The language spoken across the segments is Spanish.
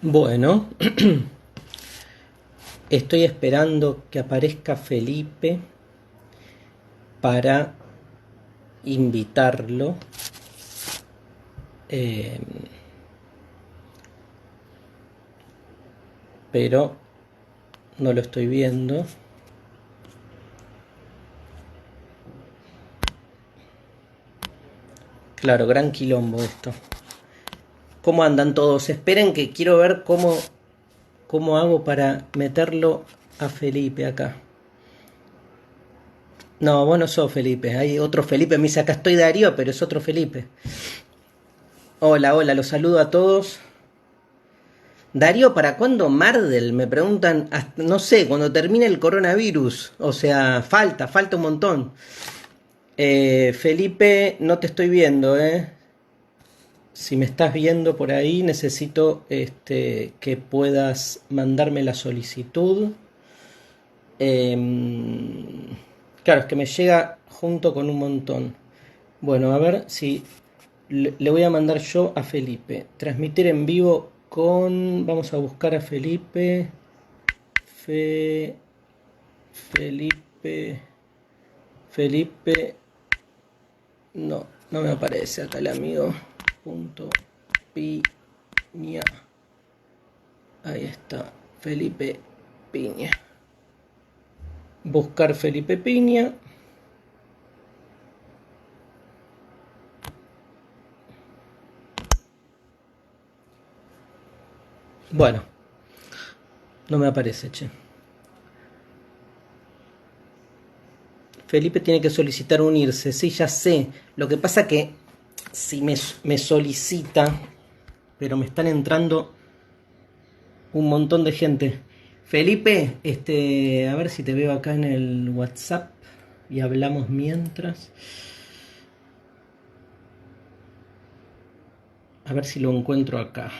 Bueno, estoy esperando que aparezca Felipe para invitarlo. eh, pero no lo estoy viendo. Claro, gran quilombo esto. ¿Cómo andan todos? Esperen que quiero ver cómo hago para meterlo a Felipe acá. No, vos no sos Felipe, hay otro Felipe. Me dice acá estoy Darío, pero es otro Felipe. Hola, hola, los saludo a todos. Darío, ¿para cuándo Mardel? Me preguntan, no sé, cuando termine el coronavirus. O sea, falta un montón. Felipe, no te estoy viendo, ¿eh? Si me estás viendo por ahí, necesito que puedas mandarme la solicitud. Claro, es que me llega junto con un montón. Bueno, a ver si le voy a mandar yo a Felipe. Transmitir en vivo con... Vamos a buscar a Felipe. Fe, Felipe. Felipe. No, no me aparece acá el amigo. Punto Piña. Ahí está. Felipe Piña. Buscar Felipe Piña. Bueno, no me aparece, che. Felipe tiene que solicitar unirse. Sí, ya sé. Lo que pasa que si me solicita, pero me están entrando un montón de gente. Felipe, a ver si te veo acá en el WhatsApp y hablamos mientras. A ver si lo encuentro acá.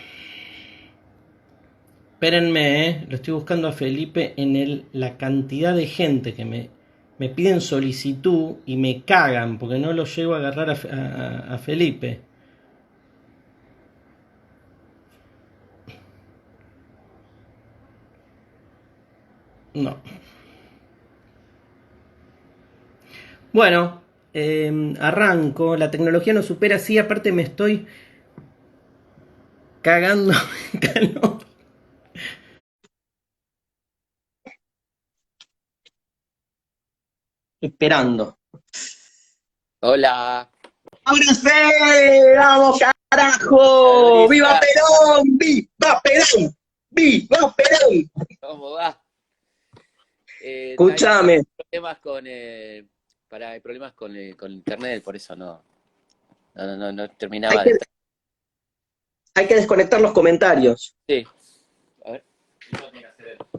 Espérenme, lo estoy buscando a Felipe en la cantidad de gente que me piden solicitud y me cagan porque no lo llego a agarrar a Felipe. No. Bueno, arranco. La tecnología nos supera, sí, aparte me estoy cagando en calor. Esperando. Hola, ¡Ábranse! ¡Vamos, la carajo! ¡Viva brisa, Perón! ¡Viva Perón! ¡Viva Perón! ¿cómo va? Hay Escúchame, problemas hay problemas con internet, por eso no hay terminaba de que, entrar. hay que desconectar los comentarios. Sí, a ver.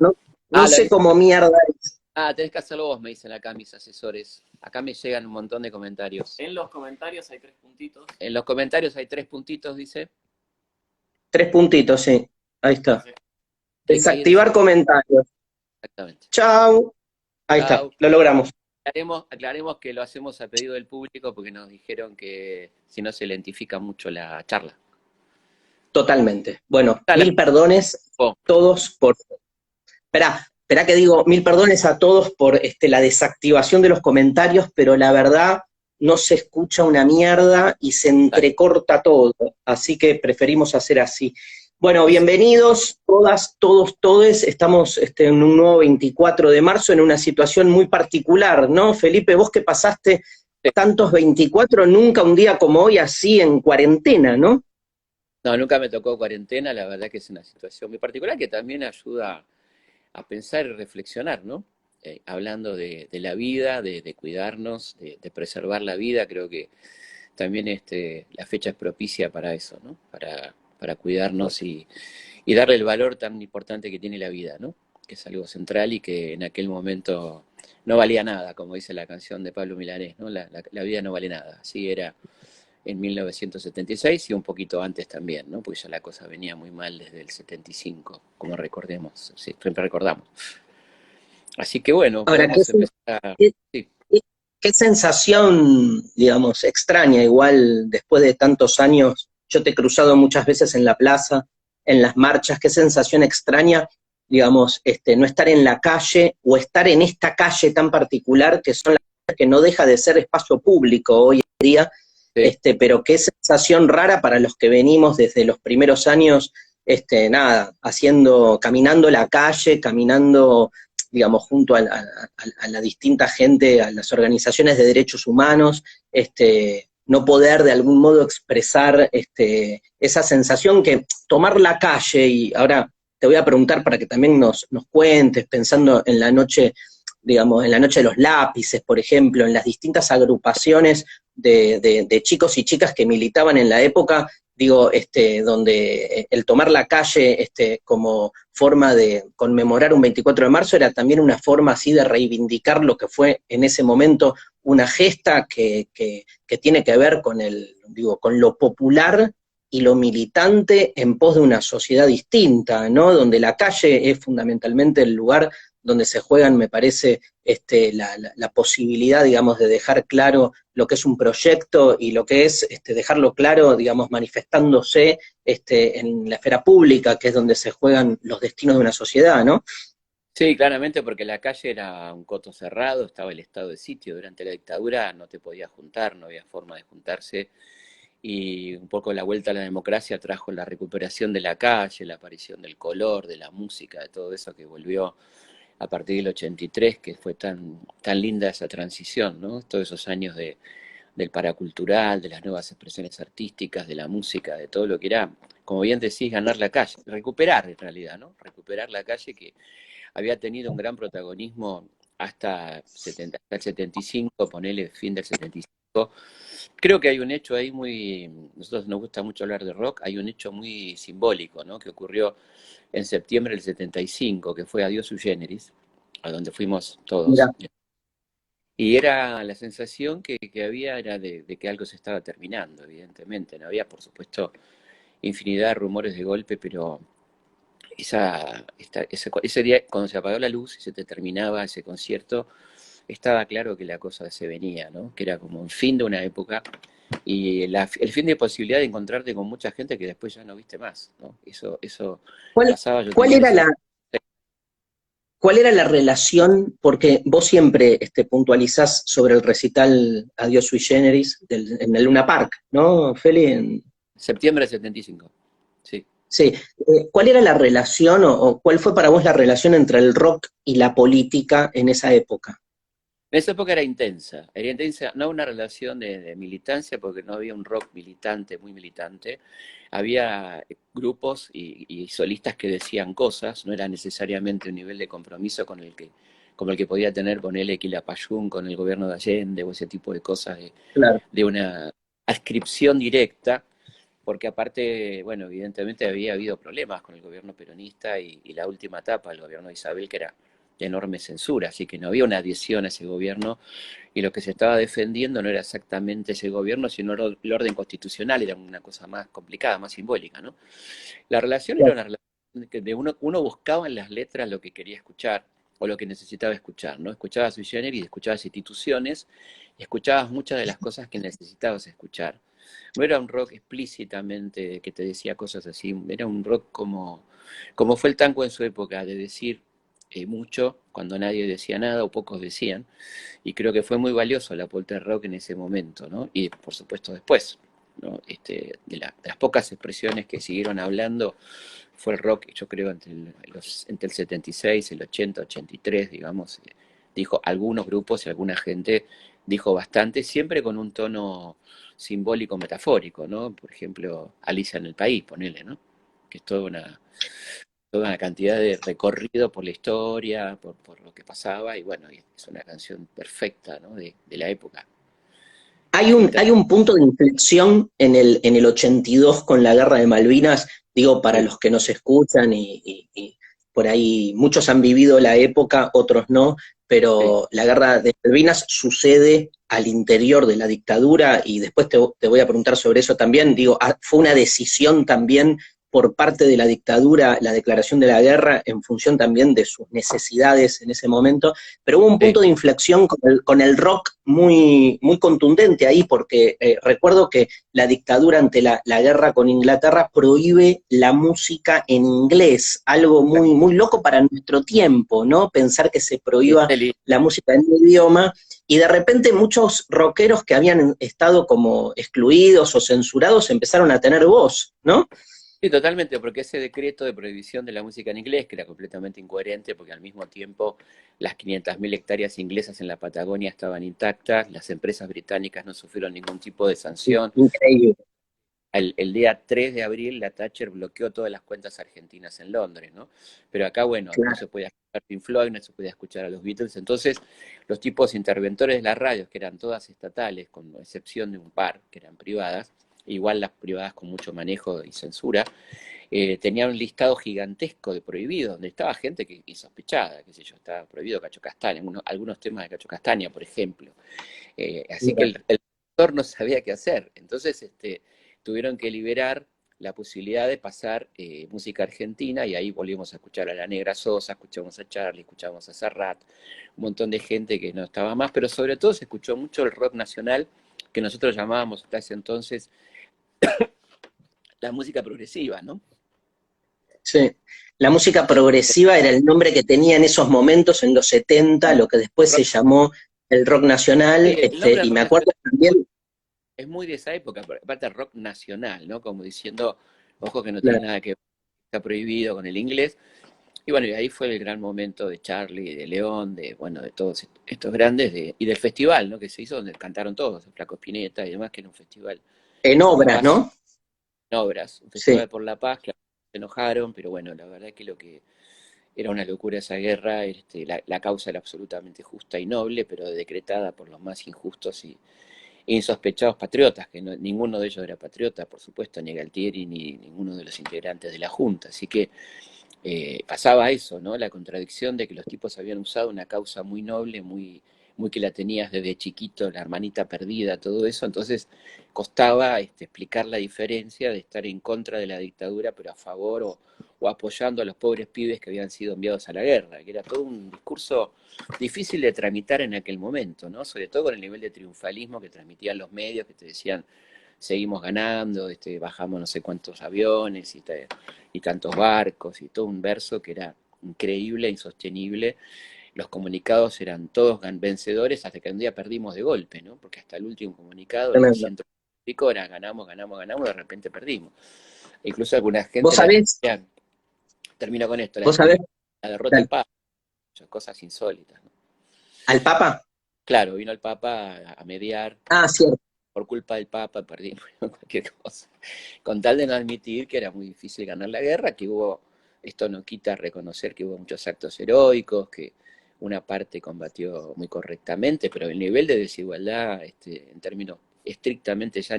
No, no Ah, sé cómo mierda es. tenés que hacerlo vos, me dicen acá mis asesores. Acá me llegan un montón de comentarios. En los comentarios hay tres puntitos. En los comentarios hay tres puntitos, dice. Tres puntitos, sí. Ahí está. Clic ahí en Desactivar comentarios. exactamente. Chau. Ahí está, Chao. lo logramos. Aclaremos que lo hacemos a pedido del público porque nos dijeron que si no se lentifica mucho la charla. Totalmente. Bueno, Dale. mil perdones todos por... Esperá que digo, mil perdones a todos por la desactivación de los comentarios, pero la verdad no se escucha una mierda y se entrecorta todo, así que preferimos hacer así. Bueno, bienvenidos todas, todos, todes. Estamos en un nuevo 24 de marzo en una situación muy particular, ¿no? Felipe, vos que pasaste tantos 24, nunca un día como hoy así en cuarentena, ¿no? No, nunca me tocó cuarentena, la verdad que es una situación muy particular que también ayuda a pensar y reflexionar, ¿no? Hablando de la vida, de cuidarnos, de preservar la vida, creo que también la fecha es propicia para eso, ¿no? Para cuidarnos y darle el valor tan importante que tiene la vida, ¿no? Que es algo central y que en aquel momento no valía nada, como dice la canción de Pablo Milanés, ¿no? La vida no vale nada, así era en 1976 y un poquito antes también, ¿no? Porque ya la cosa venía muy mal desde el 75, como recordemos, sí, siempre recordamos. Así que bueno, Ahora, podemos empezar a... qué, Sí. qué sensación, digamos, extraña, igual después de tantos años, yo te he cruzado muchas veces en la plaza, en las marchas, qué sensación extraña, digamos, no estar en la calle o estar en esta calle tan particular que son las que no deja de ser espacio público hoy en día, Sí. pero qué sensación rara para los que venimos desde los primeros años, nada, caminando la calle, caminando, digamos, junto a la distinta gente, a las organizaciones de derechos humanos, no poder de algún modo expresar esa sensación que tomar la calle, y ahora te voy a preguntar para que también nos cuentes, pensando en la noche, digamos, en la noche de los lápices, por ejemplo, en las distintas agrupaciones de chicos y chicas que militaban en la época, digo, donde el tomar la calle como forma de conmemorar un 24 de marzo era también una forma así de reivindicar lo que fue en ese momento una gesta que tiene que ver con lo popular y lo militante en pos de una sociedad distinta, ¿no? Donde la calle es fundamentalmente el lugar donde se juegan, me parece, la posibilidad, digamos, de dejar claro lo que es un proyecto y lo que es dejarlo claro, digamos, manifestándose en la esfera pública, que es donde se juegan los destinos de una sociedad, ¿no? Sí, claramente porque la calle era un coto cerrado, estaba el estado de sitio. Durante la dictadura no te podías juntar, no había forma de juntarse. Y un poco la vuelta a la democracia trajo la recuperación de la calle, la aparición del color, de la música, de todo eso que volvió a partir del 83, que fue tan linda esa transición, ¿no? Todos esos años del paracultural, de las nuevas expresiones artísticas, de la música, de todo lo que era, como bien decís, ganar la calle, recuperar en realidad, ¿no? Recuperar la calle que había tenido un gran protagonismo hasta el 75, ponele fin del 75. Creo que hay un hecho ahí nosotros nos gusta mucho hablar de rock, hay un hecho muy simbólico, ¿no? Que ocurrió en septiembre del 75, que fue Adiós Sui Generis, a donde fuimos Mira, todos. Y era la sensación que había era de que algo se estaba terminando, evidentemente. No había, por supuesto, infinidad de rumores de golpe, pero ese día, cuando se apagó la luz y se te terminaba ese concierto, estaba claro que la cosa se venía, ¿no? Que era como el fin de una época y el fin de posibilidad de encontrarte con mucha gente que después ya no viste más, ¿no? Eso ¿cuál, pasaba, yo cuál tenía era esa... ¿Cuál era la relación? Porque vos siempre puntualizás sobre el recital Adiós Sui Generis en el Luna Park, ¿no, Feli? Septiembre del 75, sí. Sí. ¿Cuál era la relación o cuál fue para vos la relación entre el rock y la política en esa época? En esa época era intensa, no una relación de militancia, porque no había un rock militante, muy militante, había grupos y solistas que decían cosas, no era necesariamente un nivel de compromiso como el que podía tener, ponele Quilapayún con el gobierno de Allende o ese tipo de cosas Claro. de una adscripción directa, porque aparte, bueno, evidentemente había habido problemas con el gobierno peronista y la última etapa del gobierno de Isabel, que era de enorme censura, así que no había una adhesión a ese gobierno y lo que se estaba defendiendo no era exactamente ese gobierno, sino el orden constitucional, era una cosa más complicada, más simbólica, ¿no? La relación era una relación de uno buscaba en las letras lo que quería escuchar o lo que necesitaba escuchar, ¿no? Escuchabas Sui Generis, escuchabas instituciones, y escuchabas muchas de las cosas que necesitabas escuchar. No era un rock explícitamente que te decía cosas así, era un rock como fue el tango en su época, de decir mucho cuando nadie decía nada o pocos decían, y creo que fue muy valioso el aporte del rock en ese momento, ¿no? Y por supuesto después, ¿no? De las pocas expresiones que siguieron hablando, fue el rock, yo creo, entre el 76, el 80, 83, digamos, dijo algunos grupos y alguna gente dijo bastante, siempre con un tono simbólico, metafórico, ¿no? Por ejemplo, Alicia en el País, ponele, ¿no? Que es toda una cantidad de recorrido por la historia, por lo que pasaba, y bueno, es una canción perfecta, ¿no? De la época. Hay un punto de inflexión en el 82 con la Guerra de Malvinas, digo, para Sí, los que nos escuchan y por ahí muchos han vivido la época, otros no, sí, pero la Guerra de Malvinas sucede al interior de la dictadura y después te voy a preguntar sobre eso también, digo, fue una decisión también por parte de la dictadura la declaración de la guerra en función también de sus necesidades en ese momento, pero hubo un punto de inflexión con el rock muy, muy contundente ahí, porque recuerdo que la dictadura ante la guerra con Inglaterra prohíbe la música en inglés, algo muy, muy loco para nuestro tiempo, ¿no? Pensar que se prohíba la música en un idioma, y de repente muchos rockeros que habían estado como excluidos o censurados empezaron a tener voz, ¿no? Sí, totalmente, porque ese decreto de prohibición de la música en inglés, que era completamente incoherente, porque al mismo tiempo las 500.000 hectáreas inglesas en la Patagonia estaban intactas, las empresas británicas no sufrieron ningún tipo de sanción. Increíble. El día 3 de abril la Thatcher bloqueó todas las cuentas argentinas en Londres, ¿no? Pero acá, bueno, Claro. no se podía escuchar Pink Floyd, no se podía escuchar a los Beatles, entonces los tipos interventores de las radios, que eran todas estatales, con excepción de un par, que eran privadas, igual las privadas con mucho manejo y censura, tenían un listado gigantesco de prohibidos, donde estaba gente que insospechada, qué sé yo, estaba prohibido Cacho Castaña, algunos temas de Cacho Castaña, por ejemplo. Así que el director no sabía qué hacer. Entonces tuvieron que liberar la posibilidad de pasar música argentina, y ahí volvimos a escuchar a La Negra Sosa, escuchamos a Charlie, escuchamos a Serrat, un montón de gente que no estaba más, pero sobre todo se escuchó mucho el rock nacional, que nosotros llamábamos hasta ese entonces la música progresiva, ¿no? Sí. La música progresiva era el nombre que tenía en esos momentos, en los 70, lo que después se llamó el rock nacional, Sí, el nombre y rock me acuerdo también. es muy de esa época, aparte rock nacional, ¿no? Como diciendo, ojo que no tiene Claro. nada que ver, está prohibido con el inglés. Y bueno, y ahí fue el gran momento de Charlie, de León, de, bueno, de todos estos grandes, y del festival, ¿no? Que se hizo donde cantaron todos, el Flaco Spinetta y demás, que era un festival En por la obras, paz, ¿no? en obras, un Sí. festival por la paz, que se enojaron, pero bueno, la verdad que lo que era una locura esa guerra, la causa era absolutamente justa y noble, pero decretada por los más injustos y insospechados patriotas, que ninguno de ellos era patriota, por supuesto, ni Galtieri ni ninguno de los integrantes de la Junta. Así que pasaba eso, ¿no? La contradicción de que los tipos habían usado una causa muy noble, muy, muy que la tenías desde chiquito, la hermanita perdida, todo eso. Entonces costaba explicar la diferencia de estar en contra de la dictadura, pero a favor o apoyando a los pobres pibes que habían sido enviados a la guerra, que era todo un discurso difícil de tramitar en aquel momento, ¿no? Sobre todo con el nivel de triunfalismo que transmitían los medios, que te decían, seguimos ganando, bajamos no sé cuántos aviones y tantos barcos, y todo un verso que era increíble, insostenible. Los comunicados eran todos vencedores hasta que un día perdimos de golpe, ¿no? Porque hasta el último comunicado, el Tremendo. 200 y pico, era ganamos, ganamos, ganamos, de repente perdimos. E incluso alguna ¿Vos gente, sabés? termino con esto, ¿Vos sabés? la derrota del Dale. Papa, cosas insólitas, ¿no? ¿Al Papa? Claro, vino el Papa a mediar, Ah, cierto. por culpa del Papa perdimos cualquier cosa. Con tal de no admitir que era muy difícil ganar la guerra, que hubo, esto no quita reconocer que hubo muchos actos heroicos, que una parte combatió muy correctamente, pero el nivel de desigualdad, en términos estrictamente, ya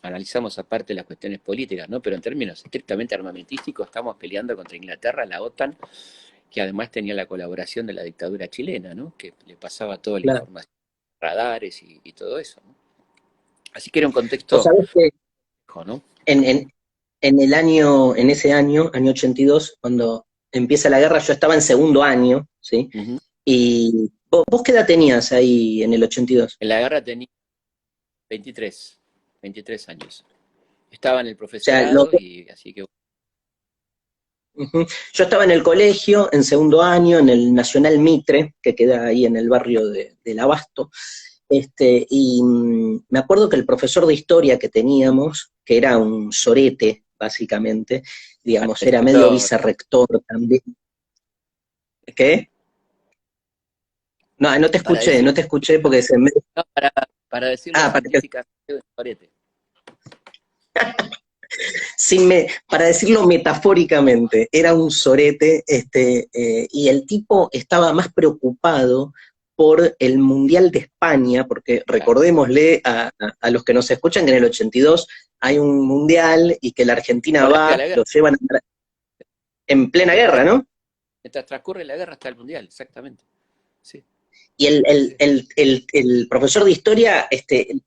analizamos aparte las cuestiones políticas, ¿no? Pero en términos estrictamente armamentísticos, estamos peleando contra Inglaterra, la OTAN, que además tenía la colaboración de la dictadura chilena, ¿no? Que le pasaba toda la Claro. información, radares y todo eso, ¿no? Así que era un Vos contexto, sabés que ¿no? en, en, en ese año, año 82, cuando empieza la guerra, yo estaba en segundo año, ¿sí? Uh-huh. Y vos qué edad tenías ahí en el 82? En la guerra tenía 23 años. Estaba en el O sea, lo, profesorado y así que... Ujú. Yo estaba en el colegio, en segundo año, en el Nacional Mitre, que queda ahí en el barrio del Abasto, y me acuerdo que el profesor de historia que teníamos, que era un sorete, básicamente, digamos, era medio Decirlo, vicerrector también. ¿Qué? No, para decir, no te escuché porque se me... no, para decirlo Ah, para que científicamente, un sorete. para decirlo metafóricamente, era un sorete, y el tipo estaba más preocupado por el Mundial de España, porque Claro. recordémosle a los que nos escuchan que en el 82 hay un Mundial y que la Argentina Previa a va, la guerra, lo llevan en plena mientras, guerra, ¿no? mientras transcurre la guerra está el mundial, exactamente. Sí. Y el profesor de historia,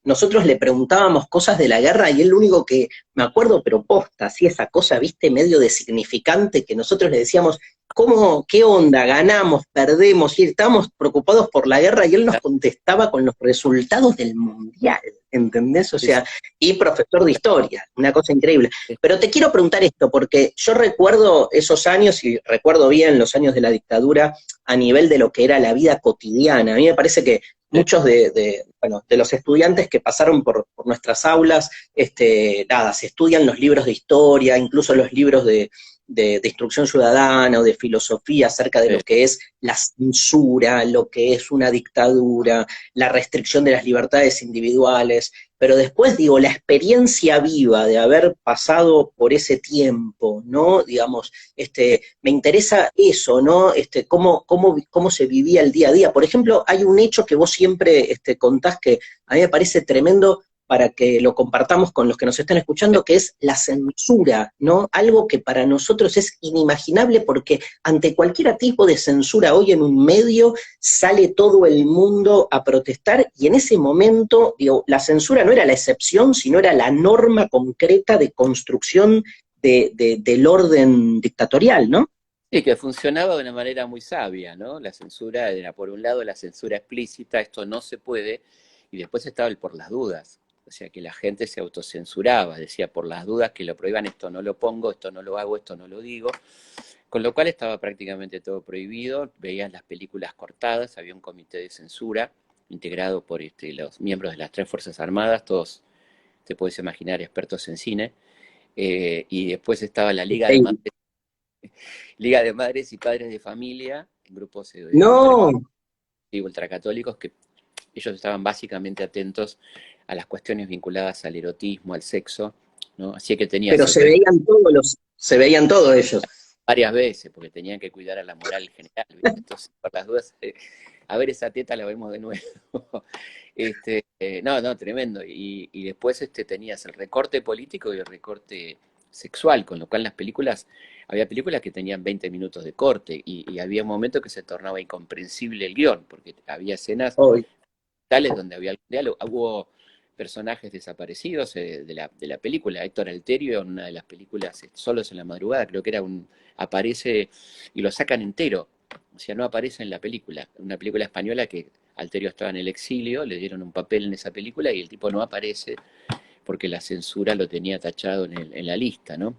nosotros le preguntábamos cosas de la guerra y él lo único que, me acuerdo, pero posta, así esa cosa, viste, medio de significante, que nosotros le decíamos, ¿cómo, qué onda? ¿Ganamos, perdemos? Y estábamos preocupados por la guerra y él nos contestaba con los resultados del mundial, ¿entendés? O Sí, sea, y profesor de historia, una cosa increíble. sí, Pero te quiero preguntar esto, porque yo recuerdo esos años, y recuerdo bien los años de la dictadura, a nivel de lo que era la vida cotidiana. A mí me parece que sí. muchos bueno, de los estudiantes que pasaron por nuestras aulas, nada, se estudian los libros de historia, incluso los libros de instrucción ciudadana o de filosofía acerca de lo Sí. que es la censura, lo que es una dictadura, la restricción de las libertades individuales, pero después digo, la experiencia viva de haber pasado por ese tiempo, ¿no? Digamos, me interesa eso, ¿no? Cómo se vivía el día a día. Por ejemplo, hay un hecho que vos siempre contás que a mí me parece tremendo para que lo compartamos con los que nos están escuchando, que es la censura, ¿no? Algo que para nosotros es inimaginable porque ante cualquier tipo de censura hoy en un medio sale todo el mundo a protestar y en ese momento, digo, la censura no era la excepción, sino era la norma concreta de construcción del orden dictatorial, ¿no? Sí, que funcionaba de una manera muy sabia, ¿no? La censura era, por un lado, la censura explícita, esto no se puede, y después estaba el por las dudas. O sea, que la gente se autocensuraba, decía por las dudas que lo prohíban, esto no lo pongo, esto no lo hago, esto no lo digo. Con lo cual estaba prácticamente todo prohibido, veías las películas cortadas, había un comité de censura integrado por los miembros de las tres Fuerzas Armadas, todos, te puedes imaginar, expertos en cine. Y después estaba la Liga de Madres y Padres de Familia, grupos No, ultracatólicos que ellos estaban básicamente atentos a las cuestiones vinculadas al erotismo, al sexo, ¿no? Así que tenías pero se veían todos ellos. varias veces, porque tenían que cuidar a la moral general, ¿viste? Entonces, por las dudas, a ver esa teta la vemos de nuevo. No, no, tremendo. Y después tenías el recorte político y el recorte sexual, con lo cual las películas, había películas que tenían 20 minutos de corte y había momentos que se tornaba incomprensible el guión, porque había escenas Hoy. tales donde había algún diálogo. Hubo personajes desaparecidos de la película. Héctor Alterio, en una de las películas Solos en la Madrugada, creo que aparece y lo sacan entero. O sea, no aparece en la película. Una película española que Alterio estaba en el exilio, le dieron un papel en esa película y el tipo no aparece porque la censura lo tenía tachado en la lista, ¿no?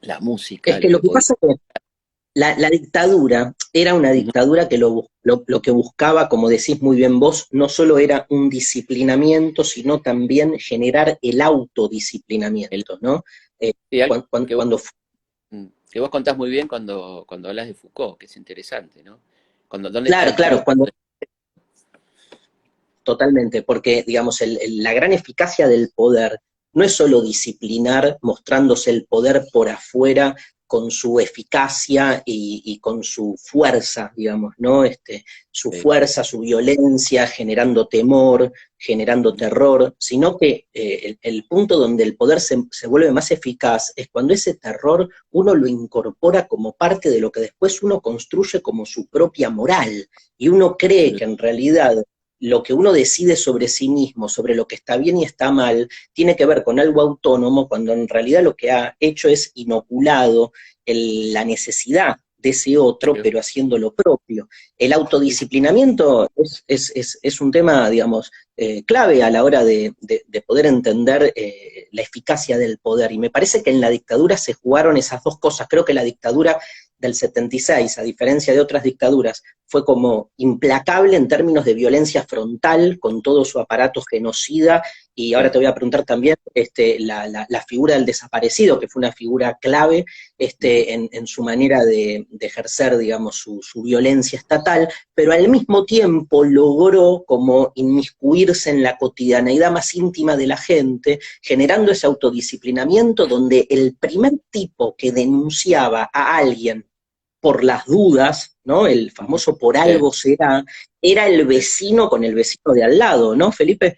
La Es música, que lo lo que que podía. pasa es que la dictadura era una Ujú. dictadura que lo que buscaba, como decís muy bien vos, no solo era un disciplinamiento, sino también generar el El- autodisciplinamiento, ¿no? sí, algo que vos, Cuando, que vos contás muy bien cuando hablas de Foucault, que es interesante, ¿no? ¿Dónde está claro, el claro, triunfo? totalmente, porque digamos, la gran eficacia del poder no es solo disciplinar, mostrándose el poder por afuera con su eficacia y con su fuerza, digamos, ¿no? Su Sí. fuerza, su violencia, generando temor, generando terror, sino que el punto donde el poder se vuelve más eficaz es cuando ese terror uno lo incorpora como parte de lo que después uno construye como su propia moral, y uno cree que en realidad lo que uno decide sobre sí mismo, sobre lo que está bien y está mal, tiene que ver con algo autónomo, cuando en realidad lo que ha hecho es inoculado la necesidad de ese otro, Claro. pero haciendo lo propio. El Sí, sí. autodisciplinamiento es un tema, digamos, clave a la hora de poder entender la eficacia del poder. Y me parece que en la dictadura se jugaron esas dos cosas. Creo que la dictadura del 76, a diferencia de otras dictaduras, fue como implacable en términos de violencia frontal, con todo su aparato genocida, y ahora Sí. te voy a preguntar también la figura del desaparecido, que fue una figura clave Ujú. en su manera de ejercer, digamos, su violencia estatal, pero al mismo tiempo logró como inmiscuirse en la cotidianeidad más íntima de la gente, generando ese autodisciplinamiento donde el primer tipo que denunciaba a alguien por las dudas, ¿no? El Ujú. famoso por Sí, algo será, era el sí. vecino con el vecino de al lado, ¿no, Felipe?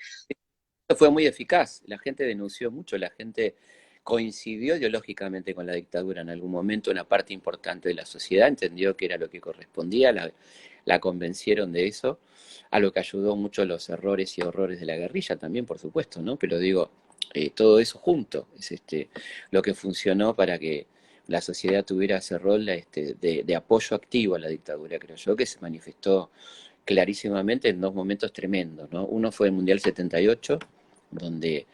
Esto fue muy eficaz, la gente denunció mucho, la gente coincidió ideológicamente con la dictadura en algún momento, una parte importante de la sociedad entendió que era lo que correspondía, la convencieron de eso, a lo que ayudó mucho los errores y horrores de la guerrilla también, por supuesto, ¿no? Pero digo, todo eso junto es lo que funcionó para que la sociedad tuviera ese rol de apoyo activo a la dictadura, creo yo, que se manifestó clarísimamente en dos momentos tremendos, ¿no? Uno fue el Mundial 78, donde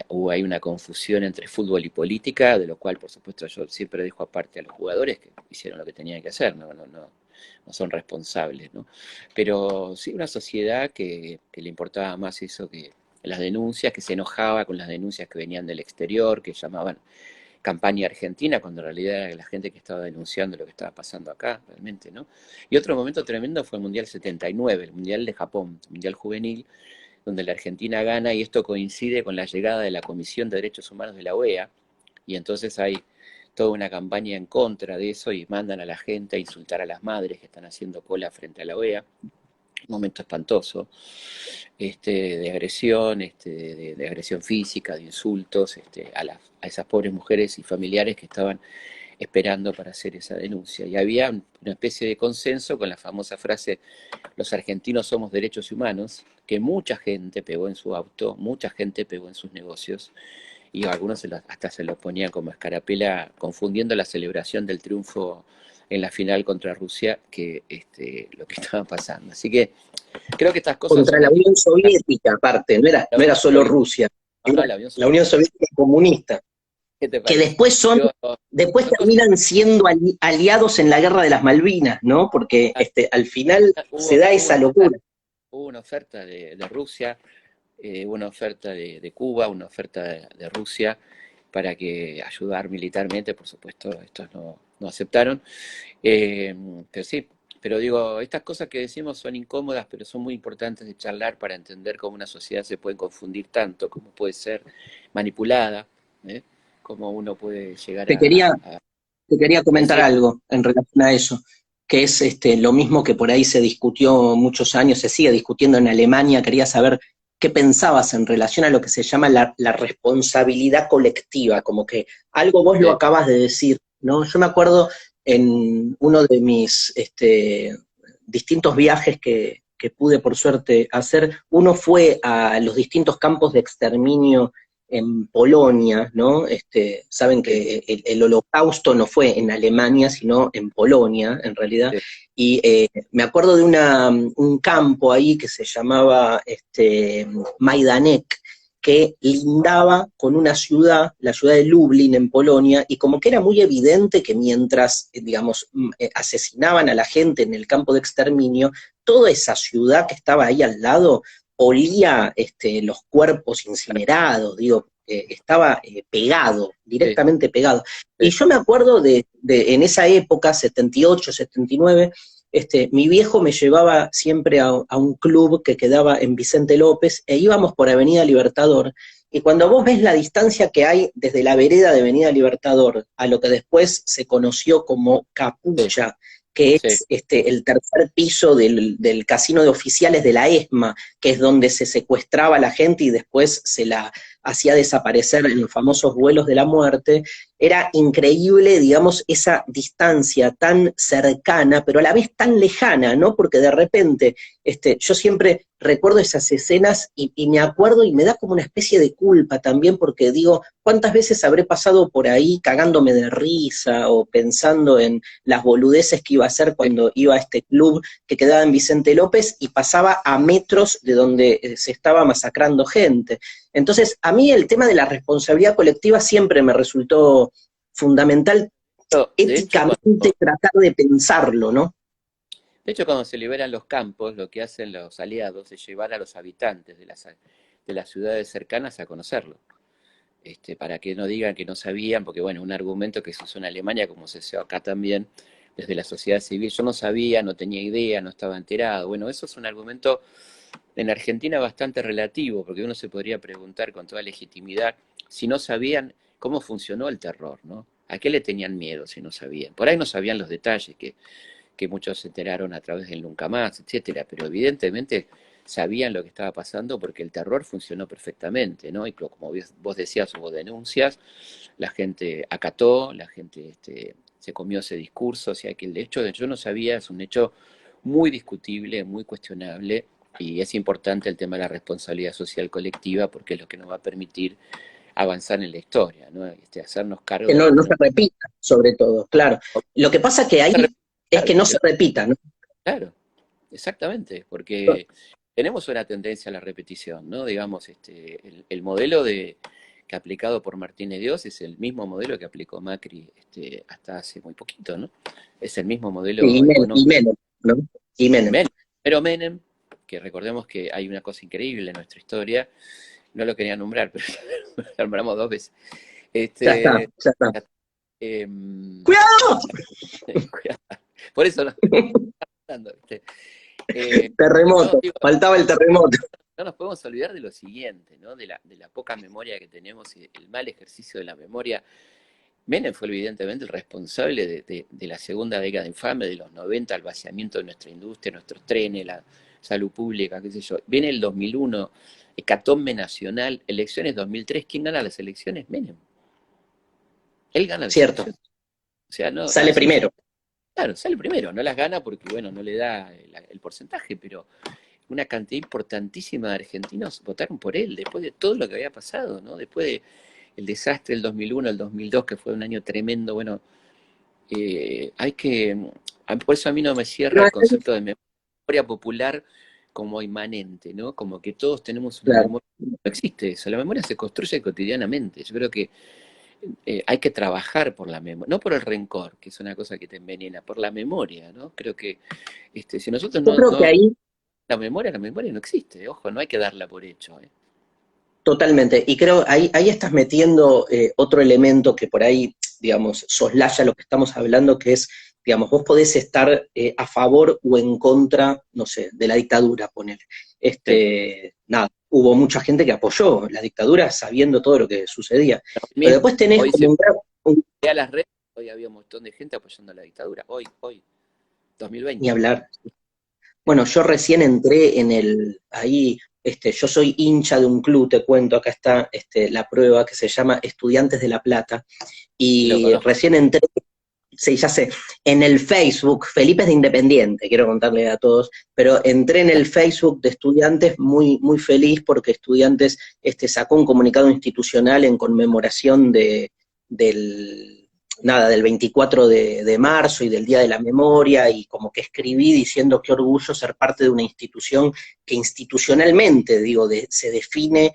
hubo ahí una confusión entre fútbol y política, de lo cual, por supuesto, yo siempre dejo aparte a los jugadores que hicieron lo que tenían que hacer, no son responsables, ¿no? Pero sí una sociedad que le importaba más eso que las denuncias, que se enojaba con las denuncias que venían del exterior, que llamaban campaña argentina, cuando en realidad era la gente que estaba denunciando lo que estaba pasando acá, realmente, ¿no? Y otro momento tremendo fue el Mundial 79, el Mundial de Japón, el Mundial Juvenil, donde la Argentina gana y esto coincide con la llegada de la Comisión de Derechos Humanos de la OEA, y entonces hay toda una campaña en contra de eso y mandan a la gente a insultar a las madres que están haciendo cola frente a la OEA. Un momento espantoso, de agresión, de agresión física, de insultos, a esas pobres mujeres y familiares que estaban esperando para hacer esa denuncia. Y había una especie de consenso con la famosa frase, los argentinos somos derechos humanos, que mucha gente pegó en su auto, mucha gente pegó en sus negocios, y algunos hasta se lo ponían como escarapela, confundiendo la celebración del triunfo en la final contra Rusia que lo que estaba pasando. Así que creo que estas cosas Contra son la las... Unión Soviética, aparte, La no Unión era solo Soviética, Rusia, era la Unión la Unión Soviética. Soviética comunista, ¿Qué te que parece? después Digo, después son cosas... terminan siendo aliados en la guerra de las Malvinas, ¿no? Porque al final se da Hubo esa locura. una oferta de Rusia, hubo una oferta de Cuba, una oferta de Rusia para que ayudar militarmente, por supuesto, estos no aceptaron. Eh, pero sí, pero digo, estas cosas que decimos son incómodas, pero son muy importantes de charlar para entender cómo una sociedad se puede confundir tanto, cómo puede ser manipulada, ¿eh? Cómo uno puede llegar Te quería, a te quería comentar decir, algo en relación a eso, que es lo mismo que por ahí se discutió muchos años, se sigue discutiendo en Alemania. Quería saber qué pensabas en relación a lo que se llama la responsabilidad colectiva, como que algo vos lo eh, acabas de decir, ¿no? Yo me acuerdo en uno de mis distintos viajes que pude por suerte hacer, uno fue a los distintos campos de exterminio en Polonia, ¿no? Saben sí, que el holocausto no fue en Alemania, sino en Polonia, en realidad, sí, y me acuerdo de un campo ahí que se llamaba Majdanek, que lindaba con una ciudad, la ciudad de Lublin en Polonia, y como que era muy evidente que mientras, digamos, asesinaban a la gente en el campo de exterminio, toda esa ciudad que estaba ahí al lado olía los cuerpos incinerados, digo, estaba pegado, sí, directamente pegado. Y sí, yo me acuerdo en esa época, 78, 79, mi viejo me llevaba siempre a un club que quedaba en Vicente López e íbamos por Avenida Libertador. Y cuando vos ves la distancia que hay desde la vereda de Avenida Libertador a lo que después se conoció como sí, Capucha, que sí, es el tercer piso del casino de oficiales de la ESMA, que es donde se secuestraba a la gente y después se la hacía desaparecer en los famosos vuelos de la muerte, era increíble, digamos, esa distancia tan cercana, pero a la vez tan lejana, ¿no? Porque de repente, yo siempre recuerdo esas escenas y me acuerdo y me da como una especie de culpa también, porque digo, ¿cuántas veces habré pasado por ahí cagándome de risa o pensando en las boludeces que iba a hacer sí. cuando iba a este club que quedaba en Vicente López y pasaba a metros de donde se estaba masacrando gente? Entonces, a mí el tema de la responsabilidad colectiva siempre me resultó fundamental De hecho, éticamente tratar de pensarlo, ¿no? cuando se liberan los campos, lo que hacen los aliados es llevar a los habitantes de las ciudades cercanas a conocerlo. Para que no digan que no sabían, porque bueno, un argumento que se usó en Alemania, como se usó acá también, desde la sociedad civil, yo no sabía, no tenía idea, no estaba enterado. Bueno, eso es un argumento en Argentina bastante relativo, porque uno se podría preguntar con toda legitimidad si no sabían cómo funcionó el terror, ¿no? ¿A qué le tenían miedo si no sabían? Por ahí no sabían los detalles que muchos se enteraron a través del Nunca Más, etcétera, pero evidentemente sabían lo que estaba pasando porque el terror funcionó perfectamente, ¿no? Y como vos decías, hubo denuncias, la gente acató, la gente se comió ese discurso, o sea que el hecho de yo no sabía es un hecho muy discutible, muy cuestionable, y es importante el tema de la responsabilidad social colectiva porque es lo que nos va a permitir avanzar en la historia, ¿no? Hacernos Que cargo de no, lo no que se nos... repita, sobre todo, claro. Lo que pasa que ahí es que no se repita, ¿no? Claro, exactamente, porque tenemos una tendencia a la repetición, ¿no? Digamos, el modelo que aplicado por Martínez Dios es el mismo modelo que aplicó Macri hasta hace muy poquito, ¿no? Es el mismo modelo Y económico. Menem, ¿no? Y Menem. Pero Menem, que recordemos que hay una cosa increíble en nuestra historia, no lo quería nombrar, pero lo nombramos dos veces. Ya está, Este, ya está. ¡Cuidado! Por eso no, hablando, ¿viste? No, Terremoto, digo, faltaba el terremoto. no nos podemos olvidar de lo siguiente, ¿no? De la poca memoria que tenemos y el mal ejercicio de la memoria. Menem fue evidentemente el responsable de la segunda década infame, de los 90, el vaciamiento de nuestra industria, nuestros trenes, la salud pública, qué sé yo. Viene el 2001, hecatombe nacional, elecciones 2003, ¿quién gana las elecciones? Menem. Él gana las Cierto, elecciones. O sea, no, sale primero. claro, sale primero, no las gana porque, bueno, no le da el porcentaje, pero una cantidad importantísima de argentinos votaron por él después de todo lo que había pasado, ¿no? Después de el desastre del 2001, el 2002, que fue un año tremendo, bueno, por eso a mí no me cierra el concepto de memoria popular como inmanente, ¿no? Como que todos tenemos una Claro. memoria. No existe eso, la memoria se construye cotidianamente. Yo creo que hay que trabajar por la memoria, no por el rencor, que es una cosa que te envenena, por la memoria, ¿no? Creo que si nosotros Yo creo que no ahí, la memoria no existe, ojo, no hay que darla por hecho. totalmente, y creo, ahí estás metiendo otro elemento que por ahí, digamos, soslaya lo que estamos hablando, que es, digamos, vos podés estar a favor o en contra, no sé, de la dictadura, ponele. Sí. Nada, hubo mucha gente que apoyó la dictadura sabiendo todo lo que sucedía. Pero Mismo, después tenés hoy se como ve a las redes, hoy había un montón de gente apoyando la dictadura, hoy, ni 2020. hablar. Sí. Bueno, yo recién entré ahí, yo soy hincha de un club, te cuento, acá está la prueba que se llama Estudiantes de La Plata, Sí, lo y conozco. recién entré, sí, ya sé, en el Facebook, Felipe es de Independiente, quiero contarle a todos, pero entré en el Facebook de Estudiantes muy, muy feliz porque Estudiantes sacó un comunicado institucional en conmemoración del del 24 de marzo y del Día de la Memoria, y como que escribí diciendo qué orgullo ser parte de una institución que institucionalmente, digo, se define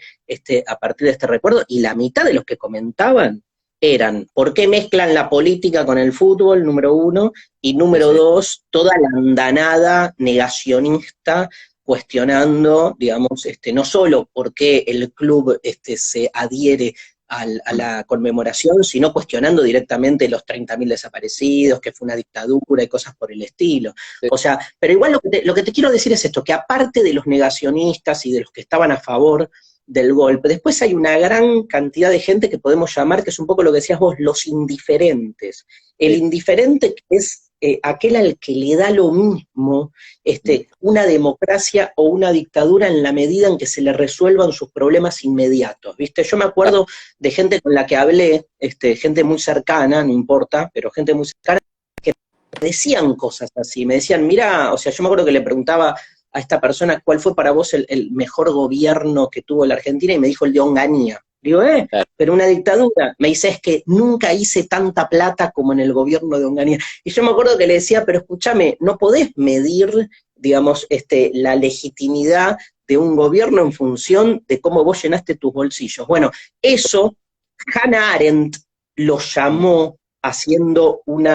a partir de este recuerdo, y la mitad de los que comentaban eran, ¿por qué mezclan la política con el fútbol? Número uno, y Sí, número sí. dos, toda la andanada negacionista cuestionando, digamos, no solo por qué el club se adhiere a la conmemoración, sino cuestionando directamente los 30.000 desaparecidos, que fue una dictadura y cosas por el estilo. Sí. O sea, pero igual lo que te quiero decir es esto, que aparte de los negacionistas y de los que estaban a favor del golpe, después hay una gran cantidad de gente que podemos llamar, que es un poco lo que decías vos, los indiferentes. El Sí. indiferente que es aquel al que le da lo mismo una democracia o una dictadura en la medida en que se le resuelvan sus problemas inmediatos, ¿viste? Yo me Ah, acuerdo de gente con la que hablé, gente muy cercana, no importa, pero gente muy cercana, me decían cosas así, me decían, mira, o sea, yo me acuerdo que le preguntaba a esta persona cuál fue para vos el mejor gobierno que tuvo la Argentina, y me dijo el de Onganía. Digo, claro. pero una dictadura. Me dice, es que nunca hice tanta plata como en el gobierno de Onganía. Y yo me acuerdo que le decía, pero escúchame, no podés medir, digamos, la legitimidad de un gobierno en función de cómo vos llenaste tus bolsillos. Bueno, eso Hannah Arendt lo llamó, haciendo un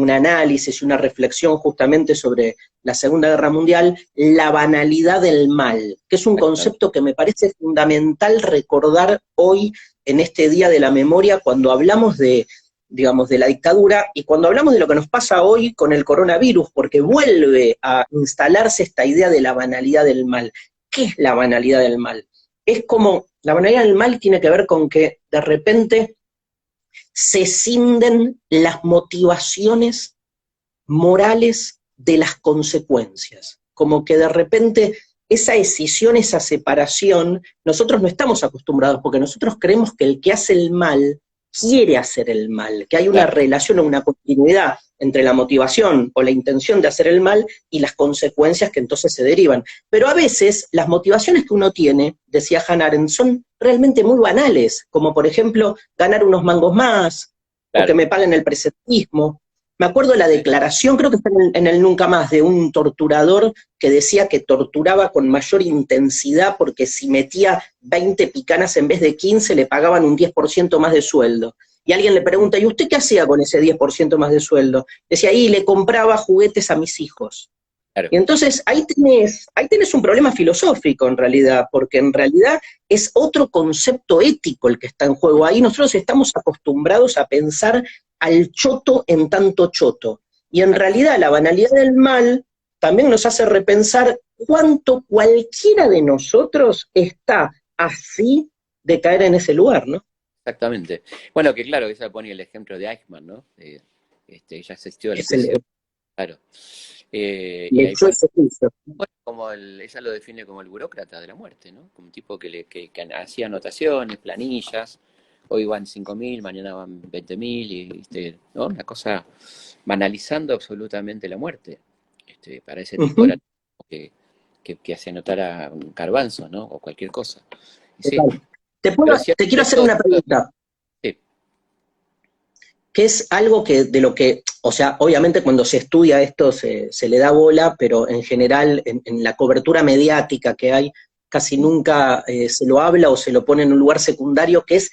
análisis y una reflexión justamente sobre la Segunda Guerra Mundial, la banalidad del mal, que es un concepto que me parece fundamental recordar hoy en este Día de la Memoria cuando hablamos digamos, de la dictadura y cuando hablamos de lo que nos pasa hoy con el coronavirus, porque vuelve a instalarse esta idea de la banalidad del mal. ¿Qué es la banalidad del mal? Es como, la banalidad del mal tiene que ver con que de repente se cinden las motivaciones morales de las consecuencias, como que de repente esa escisión, esa separación, nosotros no estamos acostumbrados, porque nosotros creemos que el que hace el mal quiere hacer el mal, que hay una Claro. relación o una continuidad. entre la motivación o la intención de hacer el mal y las consecuencias que entonces se derivan. Pero a veces las motivaciones que uno tiene, decía Hannah Arendt, son realmente muy banales, como por ejemplo ganar unos mangos más, o que Claro, me paguen el presentismo. Me acuerdo la sí, declaración, creo que está en el Nunca Más, de un torturador que decía que torturaba con mayor intensidad porque si metía 20 picanas en vez de 15 le pagaban un 10% más de sueldo. Y alguien le pregunta, ¿y usted qué hacía con ese 10% más de sueldo? Decía, y le compraba juguetes a mis hijos. claro. Y entonces ahí tenés un problema filosófico en realidad, porque en realidad es otro concepto ético el que está en juego. Ahí nosotros estamos acostumbrados a pensar al choto en tanto choto. Y en Exacto. realidad la banalidad del mal también nos hace repensar cuánto cualquiera de nosotros está así de caer en ese lugar, ¿no? Exactamente. Bueno, que claro, ella pone el ejemplo de Eichmann, ¿no? Ella asistió al Es juicio, claro. Y le ahí echó pone, ese juicio. bueno, ella lo define como el burócrata de la muerte, ¿no? Como un tipo que hacía anotaciones, planillas, hoy van 5.000, mañana van 20.000, y, ¿no? Una cosa banalizando absolutamente la muerte. Para ese tipo era Ujú. que, que hace anotar a un garbanzo, ¿no? O cualquier cosa. Y sí, Total. pero es cierto, Te quiero hacer una pregunta. sí, Que es algo que de lo que, o sea, obviamente cuando se estudia esto se le da bola, pero en general en la cobertura mediática que hay, casi nunca se lo habla o se lo pone en un lugar secundario, que es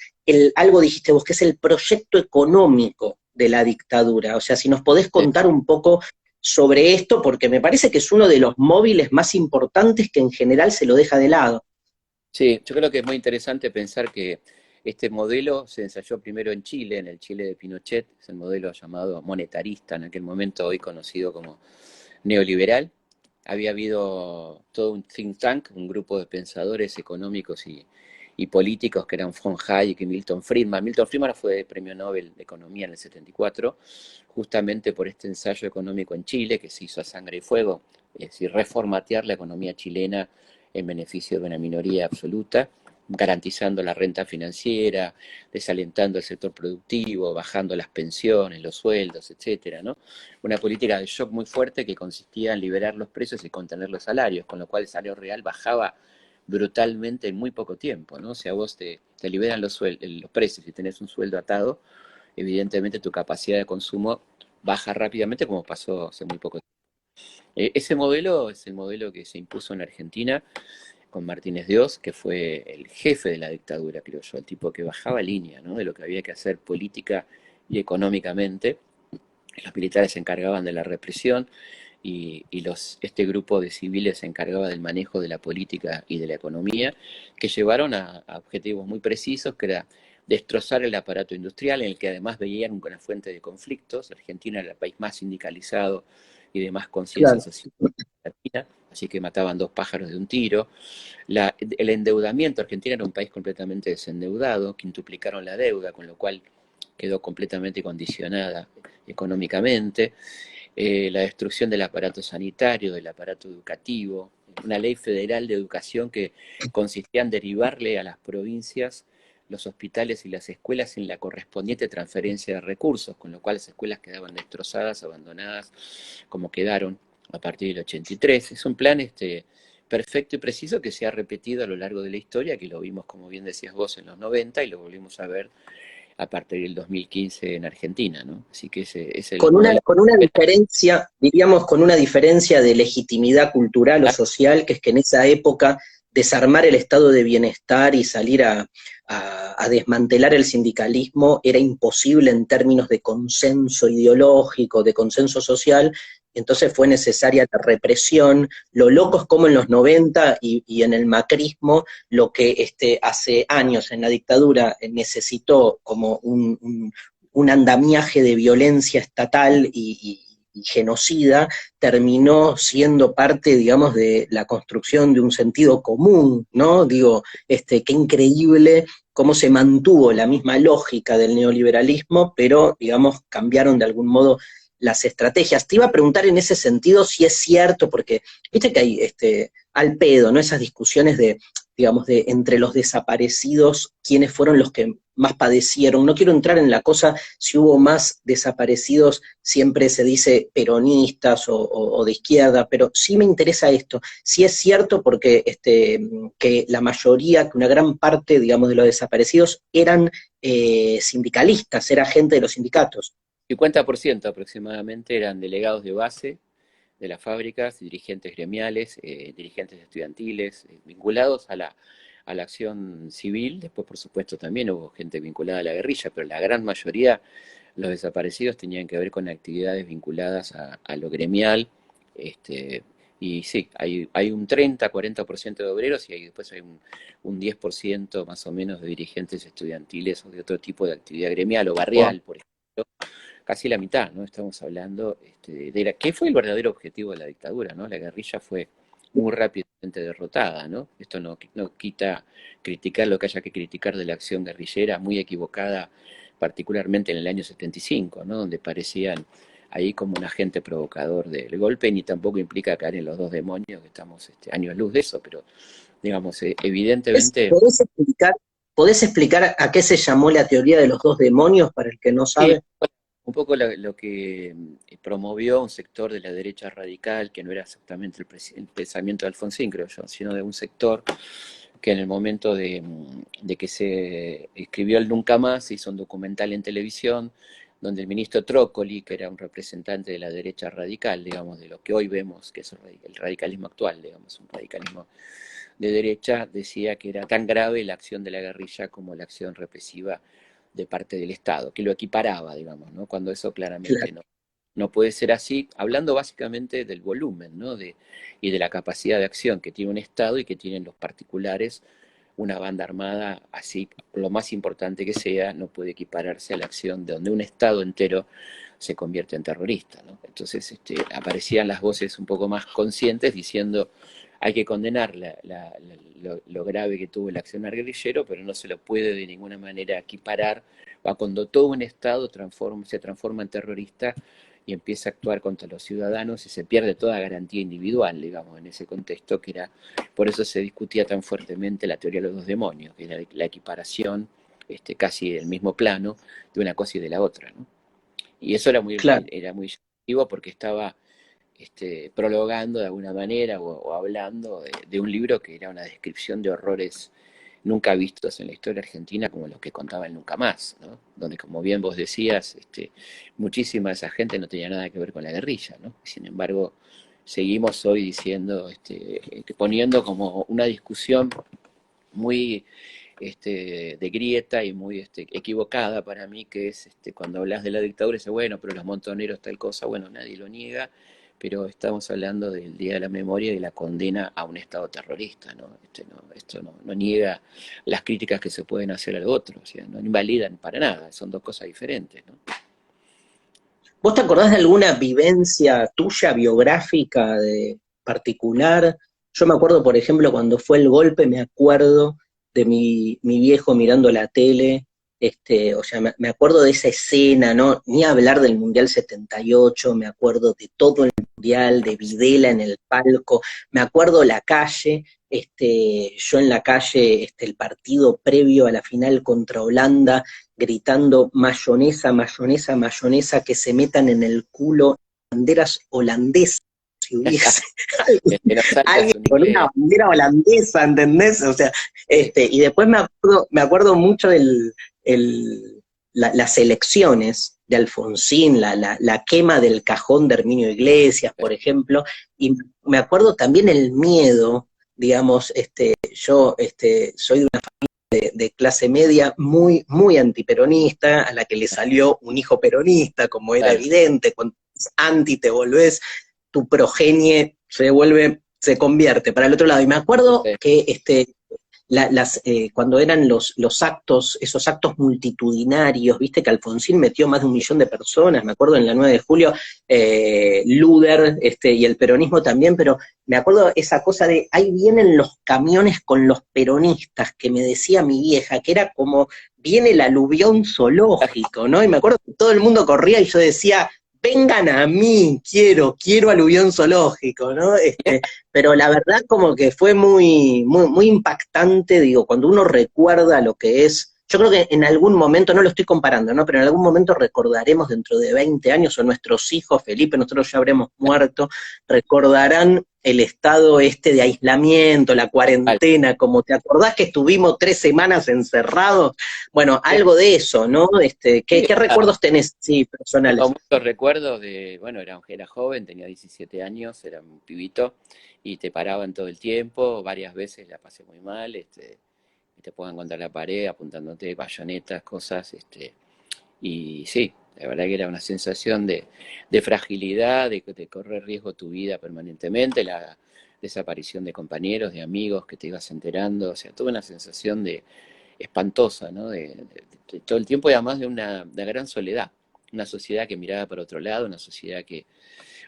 algo dijiste vos, que es el proyecto económico de la dictadura. O sea, si nos podés sí. contar un poco sobre esto, porque me parece que es uno de los móviles más importantes que en general se lo deja de lado. Sí, yo creo que es muy interesante pensar que este modelo se ensayó primero en Chile, en el Chile de Pinochet, es el modelo llamado monetarista, en aquel momento hoy conocido como neoliberal. Había habido todo un think tank, un grupo de pensadores económicos y políticos que eran von Hayek y Milton Friedman. Milton Friedman fue premio Nobel de Economía en el 74, justamente por este ensayo económico en Chile que se hizo a sangre y fuego, es decir, reformatear la economía chilena en beneficio de una minoría absoluta, garantizando la renta financiera, desalentando el sector productivo, bajando las pensiones, los sueldos, etcétera, ¿no? Una política de shock muy fuerte que consistía en liberar los precios y contener los salarios, con lo cual el salario real bajaba brutalmente en muy poco tiempo, ¿no? O sea, vos te liberan los precios y tenés un sueldo atado, evidentemente tu capacidad de consumo baja rápidamente, como pasó hace muy poco tiempo. Ese modelo es el modelo que se impuso en Argentina con Martínez Dios, que fue el jefe de la dictadura, creo yo, el tipo que bajaba línea, ¿no? De lo que había que hacer política y económicamente. Los militares se encargaban de la represión y este grupo de civiles se encargaba del manejo de la política y de la economía, que llevaron a objetivos muy precisos, que era destrozar el aparato industrial, en el que además veían una fuente de conflictos. Argentina era el país más sindicalizado y de más conciencia Claro. social latina, así que mataban dos pájaros de un tiro. El endeudamiento, Argentina era un país completamente desendeudado, quintuplicaron la deuda, con lo cual quedó completamente condicionada económicamente. La destrucción del aparato sanitario, del aparato educativo, una ley federal de educación que consistía en derivarle a las provincias los hospitales y las escuelas sin la correspondiente transferencia de recursos, con lo cual las escuelas quedaban destrozadas, abandonadas, como quedaron a partir del 83. Es un plan perfecto y preciso que se ha repetido a lo largo de la historia, que lo vimos, como bien decías vos, en los 90 y lo volvimos a ver a partir del 2015 en Argentina, ¿no? Así que ese es el modelo. Con una diferencia, diríamos, con una diferencia de legitimidad cultural o social, que es que en esa época desarmar el estado de bienestar y salir a desmantelar el sindicalismo era imposible en términos de consenso ideológico, de consenso social, entonces fue necesaria la represión. Lo loco es como en los 90 y en el macrismo, lo que hace años en la dictadura necesitó como un andamiaje de violencia estatal y genocida, terminó siendo parte, digamos, de la construcción de un sentido común, ¿no? Digo, qué increíble cómo se mantuvo la misma lógica del neoliberalismo, pero, digamos, cambiaron de algún modo las estrategias. Te iba a preguntar en ese sentido si es cierto, porque viste que hay al pedo, ¿no? Esas discusiones de digamos, de entre los desaparecidos, quiénes fueron los que más padecieron. No quiero entrar en la cosa si hubo más desaparecidos, siempre se dice peronistas o de izquierda, pero sí me interesa esto. Sí es cierto porque que la mayoría, que una gran parte, digamos, de los desaparecidos eran sindicalistas, era gente de los sindicatos. 50% aproximadamente eran delegados de base de las fábricas, dirigentes gremiales, dirigentes estudiantiles, vinculados a la acción civil. Después, por supuesto, también hubo gente vinculada a la guerrilla, pero la gran mayoría, los desaparecidos, tenían que ver con actividades vinculadas a lo gremial. Este, y sí, hay un 30-40% de obreros y después hay un 10% más o menos de dirigentes estudiantiles o de otro tipo de actividad gremial o Wow. barrial, por ejemplo, casi la mitad, ¿no? Estamos hablando ¿qué fue el verdadero objetivo de la dictadura, ¿no? La guerrilla fue muy rápidamente derrotada, ¿no? Esto no quita criticar lo que haya que criticar de la acción guerrillera, muy equivocada, particularmente en el año 75, ¿no? Donde parecían ahí como un agente provocador del golpe, ni tampoco implica caer en los dos demonios, que estamos años luz de eso, pero digamos, evidentemente, ¿Podés podés explicar a qué se llamó la teoría de los dos demonios para el que no sí, sabe? un poco lo que promovió un sector de la derecha radical, que no era exactamente el pensamiento de Alfonsín, creo yo, sino de un sector que en el momento de que se escribió el Nunca Más, se hizo un documental en televisión, donde el ministro Trócoli, que era un representante de la derecha radical, digamos, de lo que hoy vemos, que es el radicalismo actual, digamos, un radicalismo de derecha, decía que era tan grave la acción de la guerrilla como la acción represiva de parte del Estado, que lo equiparaba, digamos, ¿no? Cuando eso claramente Claro. no puede ser así, hablando básicamente del volumen, ¿no? Y de la capacidad de acción que tiene un Estado y que tienen los particulares. Una banda armada, así, lo más importante que sea, no puede equipararse a la acción de donde un Estado entero se convierte en terrorista, ¿no? Entonces aparecían las voces un poco más conscientes diciendo hay que condenar lo grave que tuvo el accionar guerrillero, pero no se lo puede de ninguna manera equiparar a cuando todo un Estado se transforma en terrorista y empieza a actuar contra los ciudadanos y se pierde toda garantía individual, digamos, en ese contexto que era, por eso se discutía tan fuertemente la teoría de los dos demonios, que era la equiparación, casi del mismo plano, de una cosa y de la otra, ¿no? Y eso Claro. era muy llamativo porque estaba prologando de alguna manera o hablando de un libro que era una descripción de horrores nunca vistos en la historia argentina como los que contaba el Nunca Más, ¿no? Donde, como bien vos decías, muchísima de esa gente no tenía nada que ver con la guerrilla, ¿no? Sin embargo, seguimos hoy diciendo, poniendo como una discusión muy de grieta y muy equivocada para mí, que es cuando hablas de la dictadura, dice, bueno, pero los montoneros tal cosa, bueno, nadie lo niega, pero estamos hablando del Día de la Memoria y de la condena a un Estado terrorista, ¿no? Esto no niega las críticas que se pueden hacer al otro, o sea, no invalidan para nada, son dos cosas diferentes, ¿no? ¿Vos te acordás de alguna vivencia tuya biográfica de particular? Yo me acuerdo, por ejemplo, cuando fue el golpe, me acuerdo de mi viejo mirando la tele, o sea, me acuerdo de esa escena, ¿no? Ni hablar del Mundial 78, me acuerdo de todo el Mundial, de Videla en el palco, me acuerdo la calle, yo en la calle, el partido previo a la final contra Holanda, gritando mayonesa, mayonesa, mayonesa, que se metan en el culo banderas holandesas, si hubiese Que nos salgas alguien un con una inglés. bandera holandesa, ¿entendés? O sea, y después me acuerdo mucho las elecciones de Alfonsín, la quema del cajón de Herminio Iglesias, por ejemplo, y me acuerdo también el miedo, digamos, yo soy de una de clase media muy, muy antiperonista, a la que le salió un hijo peronista, como era Claro. evidente, cuando es anti te volvés, tu progenie se convierte para el otro lado. Y me acuerdo Sí. que cuando eran los actos, esos actos multitudinarios, viste que Alfonsín metió más de 1 millón de personas, me acuerdo en la 9 de julio, Luder, y el peronismo también, pero me acuerdo esa cosa de, ahí vienen los camiones con los peronistas, que me decía mi vieja, que era como, viene el aluvión zoológico, ¿no? Y me acuerdo que todo el mundo corría y yo decía, vengan a mí, quiero aluvión zoológico, ¿no? Pero la verdad como que fue muy impactante, digo, cuando uno recuerda lo que es, yo creo que en algún momento, no lo estoy comparando, ¿no? Pero en algún momento recordaremos dentro de 20 años, o nuestros hijos, Felipe, nosotros ya habremos muerto, recordarán el estado de aislamiento, la cuarentena, como te acordás que estuvimos 3 semanas encerrados, bueno, algo de eso, ¿no? ¿Qué recuerdos tenés, sí, Tengo personales? muchos recuerdos de, bueno, era joven, tenía 17 años, era un pibito, y te paraban todo el tiempo, varias veces la pasé muy mal, y te pongan contra la pared apuntándote bayonetas, cosas, y sí, la verdad que era una sensación de fragilidad, de correr riesgo tu vida permanentemente, la desaparición de compañeros, de amigos que te ibas enterando, o sea, tuve una sensación de espantosa, ¿no? De todo el tiempo y además de gran soledad, una sociedad que miraba para otro lado, una sociedad que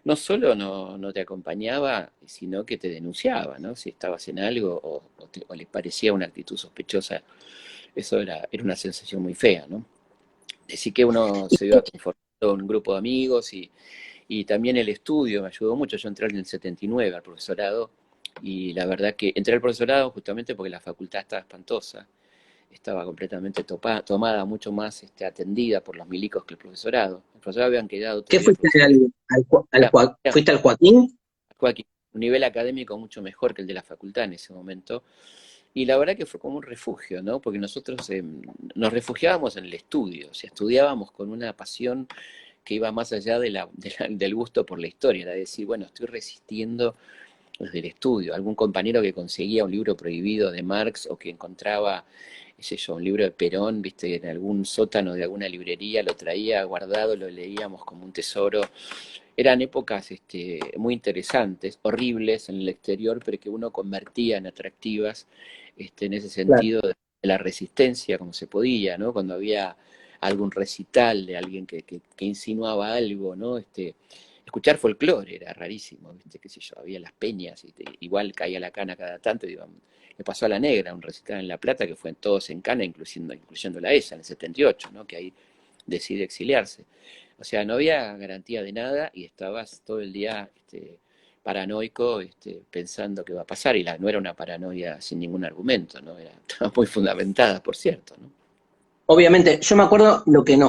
no solo no te acompañaba, sino que te denunciaba, ¿no? Si estabas en algo o les parecía una actitud sospechosa, eso era una sensación muy fea, ¿no? Así que uno se iba conformando un grupo de amigos y también el estudio me ayudó mucho. Yo entré en el 79 al profesorado y la verdad que entré al profesorado justamente porque la facultad estaba espantosa, estaba completamente tomada, mucho más atendida por los milicos que el profesorado. El profesorado habían quedado ¿Qué todavía fuiste profesores. Era fuiste al Joaquín? un nivel académico mucho mejor que el de la facultad en ese momento. Y la verdad que fue como un refugio, ¿no? Porque nosotros nos refugiábamos en el estudio, o sea, estudiábamos con una pasión que iba más allá del gusto por la historia, era decir, bueno, estoy resistiendo desde el estudio. Algún compañero que conseguía un libro prohibido de Marx o que encontraba, qué sé yo, un libro de Perón, viste, en algún sótano de alguna librería, lo traía guardado, lo leíamos como un tesoro. Eran épocas muy interesantes, horribles en el exterior, pero que uno convertía en atractivas en ese Claro. sentido de la resistencia como se podía, ¿no? Cuando había algún recital de alguien que insinuaba algo, ¿no? Escuchar folclore era rarísimo, ¿viste? Qué sé yo, había las peñas, y igual caía la cana cada tanto, y digo, le pasó a La Negra, un recital en La Plata que fue todos en cana, incluyéndola a ella en el 78, ¿no? Que ahí decide exiliarse. O sea, no había garantía de nada y estabas todo el día paranoico, pensando qué va a pasar, y no era una paranoia sin ningún argumento, ¿no? Estaba muy fundamentada, por cierto, ¿no? Obviamente, yo me acuerdo lo que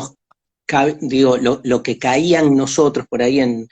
digo, lo que caían nosotros por ahí en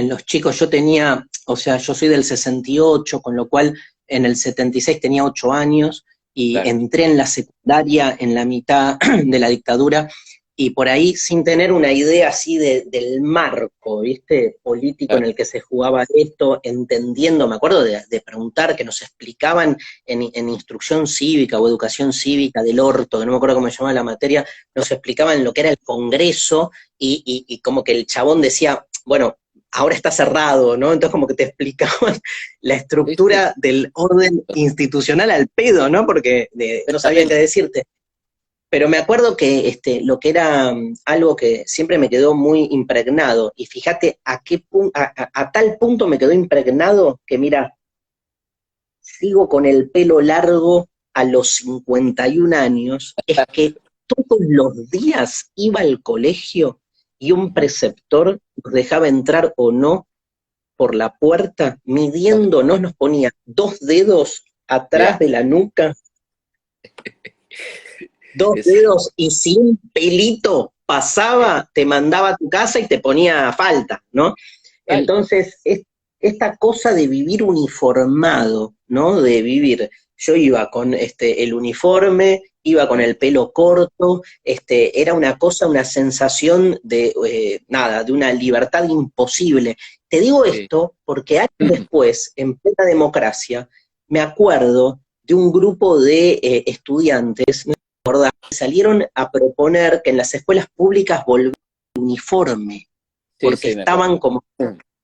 los chicos. Yo tenía, o sea, yo soy del 68, con lo cual en el 76 tenía 8 años y Claro. entré en la secundaria en la mitad de la dictadura y por ahí sin tener una idea así del marco, ¿viste? Político en Claro. el que se jugaba esto, entendiendo, me acuerdo de preguntar, que nos explicaban en instrucción cívica o educación cívica del orto, que no me acuerdo cómo se llamaba la materia, nos explicaban lo que era el Congreso y como que el chabón decía, bueno, ahora está cerrado, ¿no? Entonces como que te explicaban la Sí, sí, estructura del orden institucional al pedo, ¿no? Porque no sabían qué perfectamente. decirte. Pero me acuerdo que lo que era algo que siempre me quedó muy impregnado, y fíjate a tal punto me quedó impregnado que mira, sigo con el pelo largo a los 51 años, es que todos los días iba al colegio y un Ujú. preceptor nos dejaba entrar o no por la puerta, midiéndonos, nos ponía 2 dedos atrás Mirá, de la nuca, dos es, dedos, y si un pelito pasaba, te mandaba a tu casa y te ponía falta, ¿no? tal, Entonces, esta cosa de vivir uniformado, ¿no? De vivir, yo iba con el uniforme, iba con tal, el pelo corto, era una cosa, una sensación de, nada, de una libertad imposible. Te digo sí. esto porque años después, en plena democracia, me acuerdo de un grupo de estudiantes salieron a proponer que en las escuelas públicas volviera el uniforme, Sí, porque sí, me acuerdo. estaban como...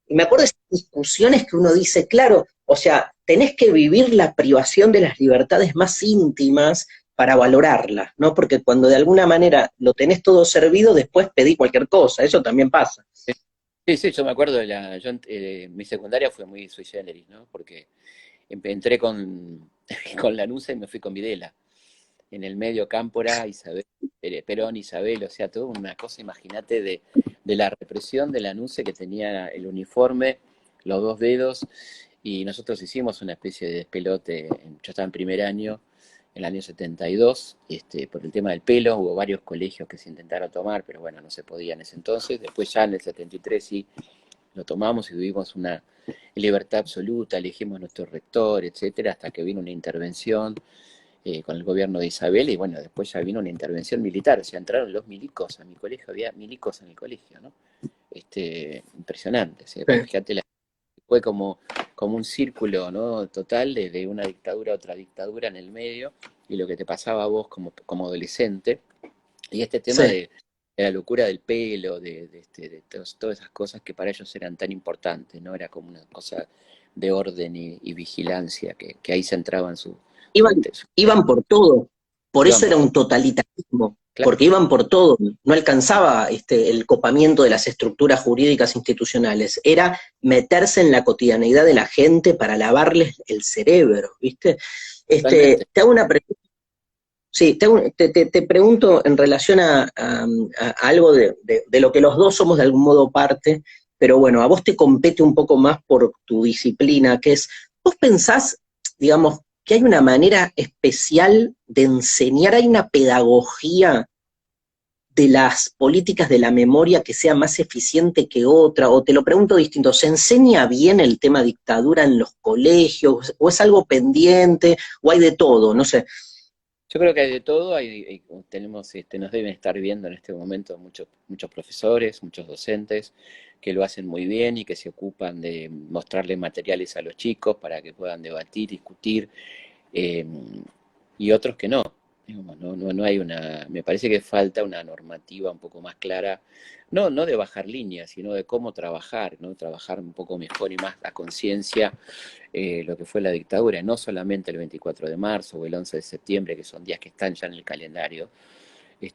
Y me acuerdo de esas discusiones que uno dice, claro, o sea, tenés que vivir la privación de las libertades más íntimas para valorarlas, ¿no? Porque cuando de alguna manera lo tenés todo servido, después pedí cualquier cosa, eso también pasa. Sí, sí, yo me acuerdo mi secundaria fue muy sui generis, ¿no? Porque entré con Lanusa y me fui con Videla. En el medio Cámpora, Isabel, Perón, Isabel, o sea, todo una cosa, imagínate, de la represión de la NUCE que tenía el uniforme, los dos dedos, y nosotros hicimos una especie de despelote, yo estaba en primer año, en el año 72, por el tema del pelo, hubo varios colegios que se intentaron tomar, pero bueno, no se podía en ese entonces, después ya en el 73 sí lo tomamos y tuvimos una libertad absoluta, elegimos nuestro rector, etcétera, hasta que vino una intervención con el gobierno de Isabel, y bueno, después ya vino una intervención militar, o sea, entraron los milicos a mi colegio, había milicos en el colegio, ¿no? Impresionante, ¿sí? Sí. Fíjate, fue como un círculo, ¿no? Total, de una dictadura a otra dictadura en el medio, y lo que te pasaba a vos como adolescente, y este tema Sí. de la locura del pelo, de todas esas cosas que para ellos eran tan importantes, ¿no? Era como una cosa de orden y vigilancia, que ahí centraban Iban, su iban por todo, por iban eso era por, un totalitarismo, claro, porque iban por todo, no alcanzaba el copamiento de las estructuras jurídicas institucionales, era meterse en la cotidianeidad de la gente para lavarles el cerebro, ¿viste? totalmente. Te hago una pregunta. Sí, te pregunto en relación a algo de lo que los dos somos de algún modo parte, pero bueno, a vos te compete un poco más por tu disciplina, que es, ¿vos pensás, digamos, que hay una manera especial de enseñar, hay una pedagogía de las políticas de la memoria que sea más eficiente que otra? O te lo pregunto distinto, ¿se enseña bien el tema dictadura en los colegios? ¿O es algo pendiente? ¿O hay de todo? No sé. Yo creo que hay de todo, tenemos, nos deben estar viendo en este momento muchos profesores, muchos docentes que lo hacen muy bien y que se ocupan de mostrarle materiales a los chicos para que puedan debatir, discutir, eh, y otros que no. Digamos, no hay me parece que falta una normativa un poco más clara, no de bajar líneas, sino de cómo trabajar, ¿no? Trabajar un poco mejor y más a conciencia lo que fue la dictadura, no solamente el 24 de marzo o el 11 de septiembre, que son días que están ya en el calendario,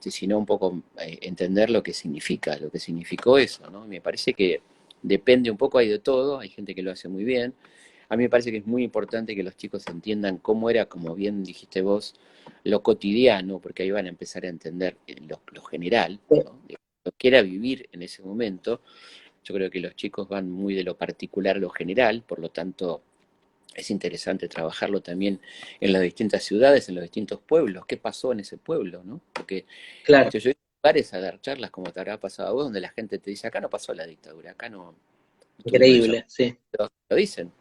sino un poco entender lo que significa, lo que significó eso, ¿no? Me parece que depende un poco, hay de todo, hay gente que lo hace muy bien. A mí me parece que es muy importante que los chicos entiendan cómo era, como bien dijiste vos, lo cotidiano, porque ahí van a empezar a entender lo general, ¿no? Lo que era vivir en ese momento. Yo creo que los chicos van muy de lo particular a lo general, por lo tanto es interesante trabajarlo también en las distintas ciudades, en los distintos pueblos. ¿Qué pasó en ese pueblo, no? Porque Claro, yo he ido a lugares a dar charlas como te habrá pasado a vos, donde la gente te dice, acá no pasó la dictadura, acá no tuvimos eso. increíble, sí. Lo dicen,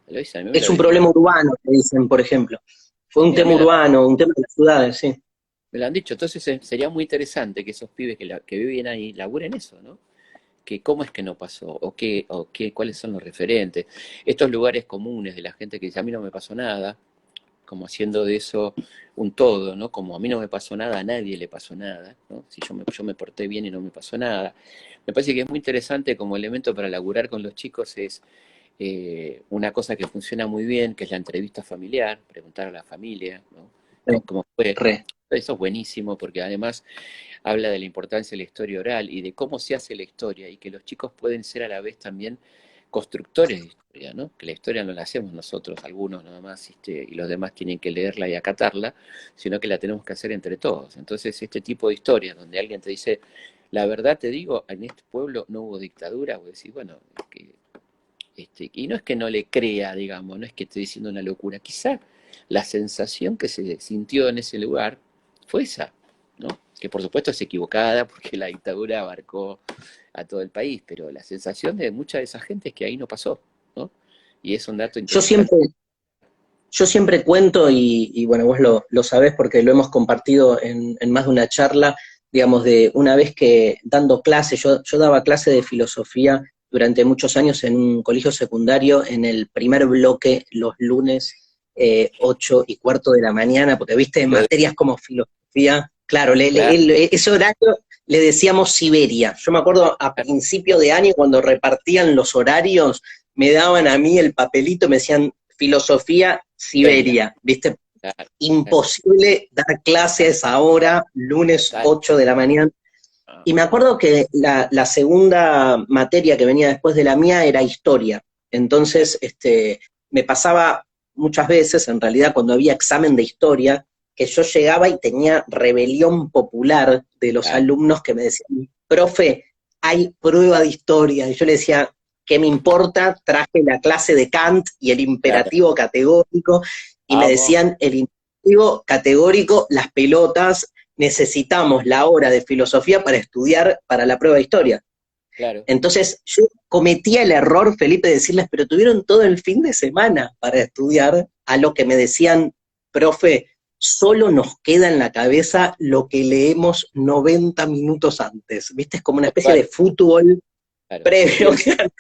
lo dicen, a mí me Es lo un dijeron. problema urbano, te dicen, por ejemplo. Fue un Mira, tema urbano, un tema de las ciudades, sí. me lo han dicho. Entonces sería muy interesante que esos pibes que viven ahí laburen eso, ¿no? Que cómo es que no pasó, cuáles son los referentes. Estos lugares comunes de la gente que dice, a mí no me pasó nada, como haciendo de eso un todo, ¿no? Como a mí no me pasó nada, a nadie le pasó nada, ¿no? Si yo me porté bien y no me pasó nada. Me parece que es muy interesante como elemento para laburar con los chicos, es una cosa que funciona muy bien, que es la entrevista familiar, preguntar a la familia, ¿no? Sí, ¿Cómo fue? re. Eso es buenísimo porque además habla de la importancia de la historia oral y de cómo se hace la historia y que los chicos pueden ser a la vez también constructores de historia, ¿no? Que la historia no la hacemos nosotros, algunos nada más, y los demás tienen que leerla y acatarla, sino que la tenemos que hacer entre todos. Entonces, este tipo de historias donde alguien te dice, la verdad te digo, en este pueblo no hubo dictadura, vos decís, bueno, y no es que no le crea, digamos, no es que esté diciendo una locura, quizá la sensación que se sintió en ese lugar fue esa, ¿no? Que por supuesto es equivocada porque la dictadura abarcó a todo el país, pero la sensación de mucha de esa gente es que ahí no pasó, ¿no? Y es un dato Yo interesante. siempre, yo siempre cuento, y bueno, vos lo sabés porque lo hemos compartido en más de una charla, digamos, de una vez que dando clases, yo daba clase de filosofía durante muchos años en un colegio secundario, en el primer bloque, los lunes, 8:15 de la mañana, porque viste, materias como filosofía, claro, Claro, ese horario le decíamos Siberia. Yo me acuerdo a principio de año cuando repartían los horarios, me daban a mí el papelito, me decían filosofía Siberia, Siberia, ¿viste? claro, claro, Imposible dar clases ahora, lunes total. 8 de la mañana. Ah, Y me acuerdo que la segunda materia que venía después de la mía era historia. Entonces, me pasaba muchas veces, en realidad, cuando había examen de historia, que yo llegaba y tenía rebelión popular de los claro, alumnos que me decían, profe, hay prueba de historia. Y yo le decía, ¿qué me importa? Traje la clase de Kant y el Claro. imperativo categórico, y me Vamos, decían, el imperativo categórico, las pelotas, necesitamos la hora de filosofía para estudiar para la prueba de historia. claro. Entonces yo cometía el error, Felipe, de decirles, pero tuvieron todo el fin de semana para estudiar, a lo que me decían, profe, solo nos queda en la cabeza lo que leemos 90 minutos antes. ¿Viste? Es como una Tal especie de cual, fútbol claro. Los previo. tiempos,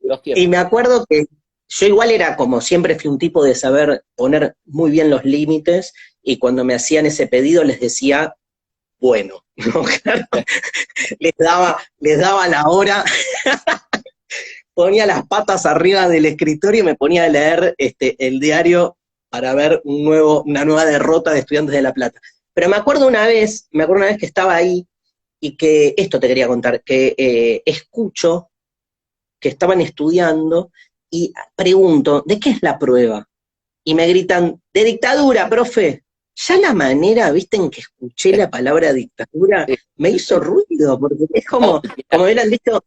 los Y me tiempos. acuerdo que yo igual era como siempre fui un tipo de saber poner muy bien los límites, y cuando me hacían ese pedido les decía, bueno, ¿no? Claro, les daba la hora, ponía las patas arriba del escritorio y me ponía a leer el diario para ver una nueva derrota de Estudiantes de La Plata. Pero me acuerdo una vez que estaba ahí, y que esto te quería contar, que escucho que estaban estudiando y pregunto, ¿de qué es la prueba? Y me gritan, de dictadura, profe. Ya la manera, viste, en que escuché la palabra dictadura, Sí, me hizo ruido, porque es Tratado como, del Pilar. como hubieran dicho,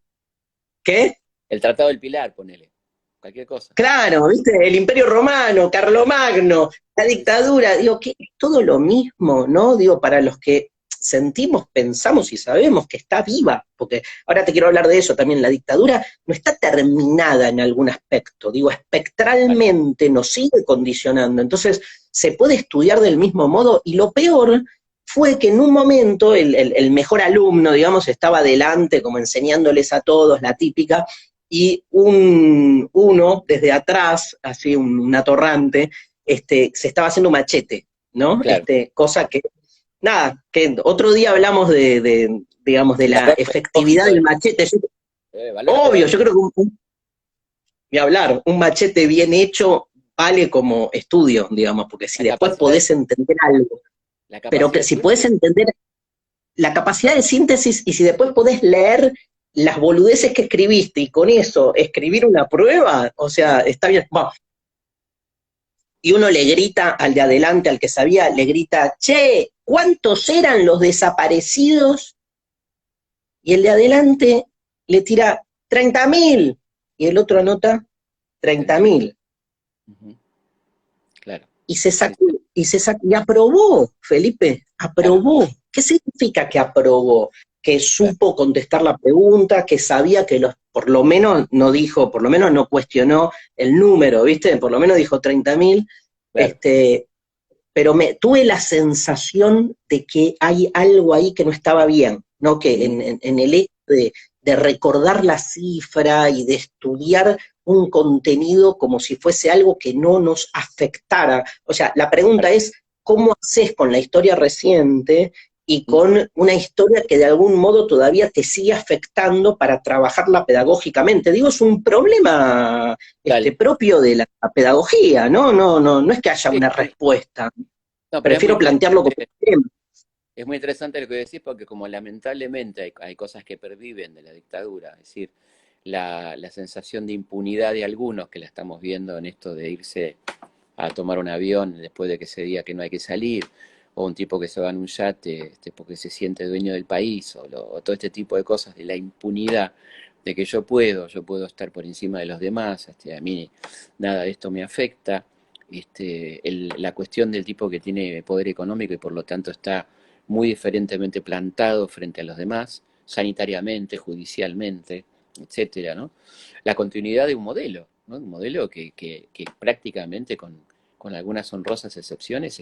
¿qué? El Tratado del Pilar, ponele. Cualquier cosa. Claro, ¿viste? El Imperio Romano, Carlomagno, la Sí, sí. dictadura, digo, que es todo lo mismo, ¿no? Digo, para los que sentimos, pensamos y sabemos que está viva, porque ahora te quiero hablar de eso también, la dictadura no está terminada en algún aspecto, digo, Vale. espectralmente nos sigue condicionando, entonces se puede estudiar del mismo modo, y lo peor fue que en un momento el mejor alumno, digamos, estaba adelante como enseñándoles a todos la típica, y uno desde atrás, así un atorrante, se estaba haciendo un machete, ¿no? Claro. Cosa que, nada, que otro día hablamos digamos, de la Valor efectividad pedagógico del de machete. valor Obvio, yo pedagógico. creo que ni hablar, un machete bien hecho vale como estudio, digamos, porque si La después capacidad de, podés entender algo, la pero capacidad que de si podés síntesis. entender la capacidad de síntesis, y si después podés leer las boludeces que escribiste y con eso escribir una prueba, o sea, está bien. Bueno, y uno le grita al de adelante, al que sabía, le grita, che, ¿cuántos eran los desaparecidos? Y el de adelante le tira 30.000, y el otro anota 30.000. 30.000. Ujú. Claro. Y se Sí, sacó, y aprobó, Felipe, claro, aprobó. ¿Qué significa que aprobó? Que claro, supo contestar la pregunta, que sabía que por lo menos no dijo, por lo menos no cuestionó el número, ¿viste? Por lo menos dijo 30.000, claro. pero tuve la sensación de que hay algo ahí que no estaba bien, ¿no? Que Mm, en el hecho de recordar la cifra y de estudiar un contenido como si fuese algo que no nos afectara. O sea, la pregunta claro. es, ¿cómo haces con la historia reciente y Mm, con una historia que de algún modo todavía te sigue afectando para trabajarla pedagógicamente? Digo, es un problema Tal. propio de la pedagogía, ¿no? No es que haya Sí, una respuesta. no, pero Prefiero plantearlo como un tema. es muy interesante lo que decís porque como lamentablemente hay cosas que perviven de la dictadura, es decir, la sensación de impunidad de algunos que la estamos viendo en esto de irse a tomar un avión después de que se diga que no hay que salir, o un tipo que se va en un yate porque se siente dueño del país, o todo este tipo de cosas de la impunidad, de que yo puedo estar por encima de los demás, a mí nada de esto me afecta, la cuestión del tipo que tiene poder económico y por lo tanto está muy diferentemente plantado frente a los demás, sanitariamente, judicialmente, etcétera, ¿no? La continuidad de un modelo, ¿no? Un modelo que prácticamente con algunas honrosas excepciones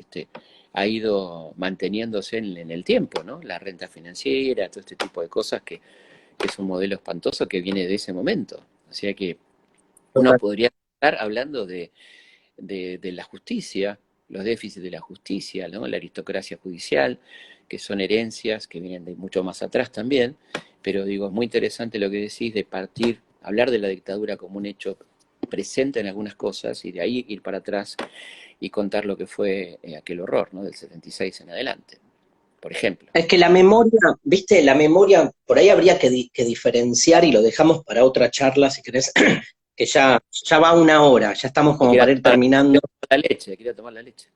ha ido manteniéndose en el tiempo, ¿no? La renta financiera, todo este tipo de cosas que es un modelo espantoso que viene de ese momento. O sea que uno podría estar hablando de la justicia, los déficits de la justicia, ¿no? La aristocracia judicial, que son herencias que vienen de mucho más atrás también, pero digo, es muy interesante lo que decís de partir, hablar de la dictadura como un hecho presente en algunas cosas y de ahí ir para atrás y contar lo que fue aquel horror, ¿no? Del 76 en adelante, por ejemplo. Es que la memoria, viste, la memoria, por ahí habría que diferenciar, y lo dejamos para otra charla, si querés, que ya va una hora, ya estamos Hay que como ir a para ir tomar, terminando. la leche, hay que ir a tomar la leche.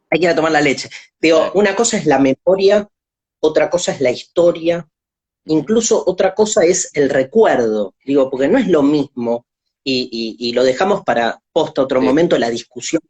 Hay que ir a tomar la leche. Digo, Claro. una cosa es la memoria, otra cosa es la historia, Incluso otra cosa es el recuerdo, digo, porque no es lo mismo, y lo dejamos para posta otro Sí. momento, la discusión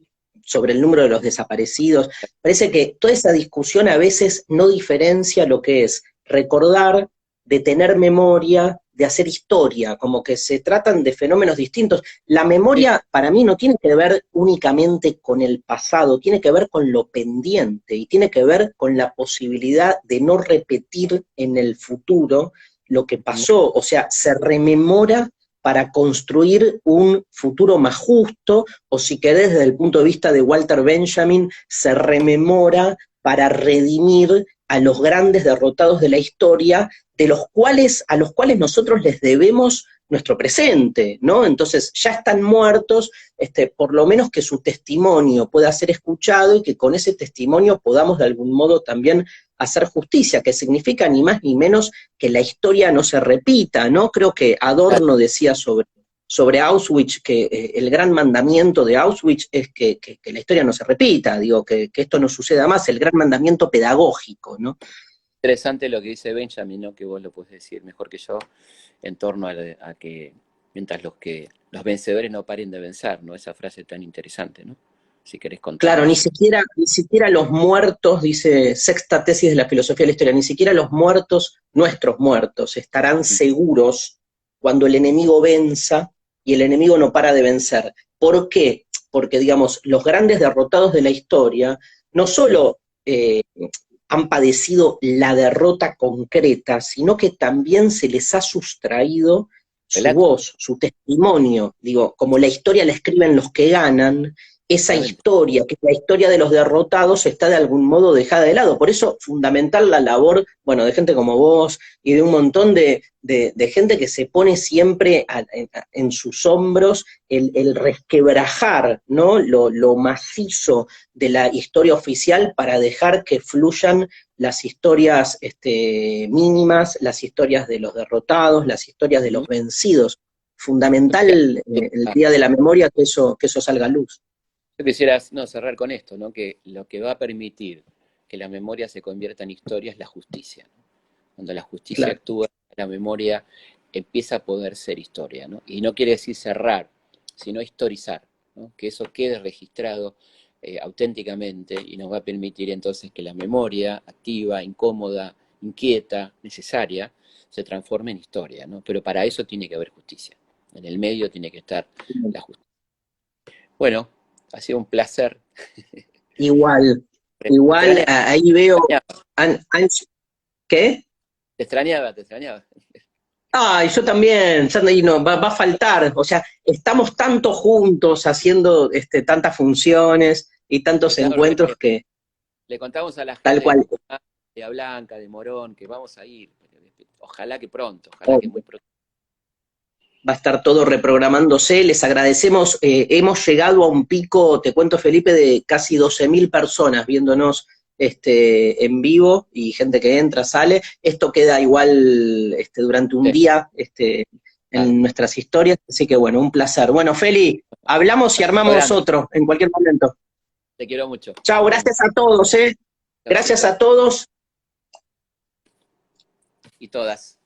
sobre el número de los desaparecidos. Parece que toda esa discusión a veces no diferencia lo que es recordar, de tener memoria, de hacer historia, como que se tratan de fenómenos distintos. La Sí. memoria para mí no tiene que ver únicamente con el pasado, tiene que ver con lo pendiente y tiene que ver con la posibilidad de no repetir en el futuro lo que pasó, o sea, se rememora para construir un futuro más justo, o si querés, desde el punto de vista de Walter Benjamin, se rememora para redimir a los grandes derrotados de la historia, a los cuales nosotros les debemos nuestro presente, ¿no? Entonces ya están muertos, por lo menos que su testimonio pueda ser escuchado y que con ese testimonio podamos de algún modo también hacer justicia, que significa ni más ni menos que la historia no se repita, ¿no? Creo que Adorno decía sobre Auschwitz que el gran mandamiento de Auschwitz es que la historia no se repita, digo, que esto no suceda más, el gran mandamiento pedagógico, ¿no? Interesante lo que dice Benjamin, ¿no? Que vos lo puedes decir mejor que yo, en torno a que mientras los vencedores no paren de vencer, ¿no? Esa frase tan interesante, ¿no? Si querés Claro, contarnos. ni siquiera los muertos, dice sexta tesis de la filosofía de la historia, ni siquiera los muertos, nuestros muertos, estarán seguros cuando el enemigo venza y el enemigo no para de vencer. ¿Por qué? Porque, digamos, los grandes derrotados de la historia no solo han padecido la derrota concreta, sino que también se les ha sustraído su Relato, voz, su testimonio. Digo, como la historia la escriben los que ganan, esa exactamente. historia, que es la historia de los derrotados, está de algún modo dejada de lado. Por eso, fundamental la labor, bueno, de gente como vos y de un montón de gente que se pone siempre en sus hombros el resquebrajar, ¿no? Lo macizo de la historia oficial para dejar que fluyan las historias mínimas, las historias de los derrotados, las historias de Ujú. los vencidos. Fundamental el Día de la Memoria que eso salga a luz. Yo quisiera no, cerrar con esto, ¿no? Que lo que va a permitir que la memoria se convierta en historia es la justicia, ¿no? Cuando la justicia Claro. actúa, la memoria empieza a poder ser historia, ¿no? Y no quiere decir cerrar, sino historizar, ¿no? Que eso quede registrado auténticamente y nos va a permitir entonces que la memoria activa, incómoda, inquieta, necesaria, se transforme en historia, ¿no? Pero para eso tiene que haber justicia. En el medio tiene que estar la justicia. Bueno, ha sido un placer. Igual, Te igual extrañaba, ahí veo, te extrañaba, an- an- ¿qué? te extrañaba, te extrañaba. Ay, yo también, Sandra, y no, va a faltar, o sea, estamos tanto juntos haciendo tantas funciones y tantos Está horrible. encuentros que Le contamos a la tal gente de cual. Tucumán, de A Blanca, de Morón, que vamos a ir. Ojalá que pronto, ojalá que muy pronto. Va a estar todo reprogramándose. Les agradecemos. Hemos llegado a un pico, te cuento, Felipe, de casi 12.000 personas viéndonos en vivo y gente que entra, sale. Esto queda igual durante un Sí, día claro. en nuestras historias. Así que bueno, un placer. Bueno, Feli, hablamos y Abrazo armamos grande. otro en cualquier momento. Te quiero mucho. Chao, Nos vemos. gracias a todos. Chaucito. Gracias a todos. Y todas.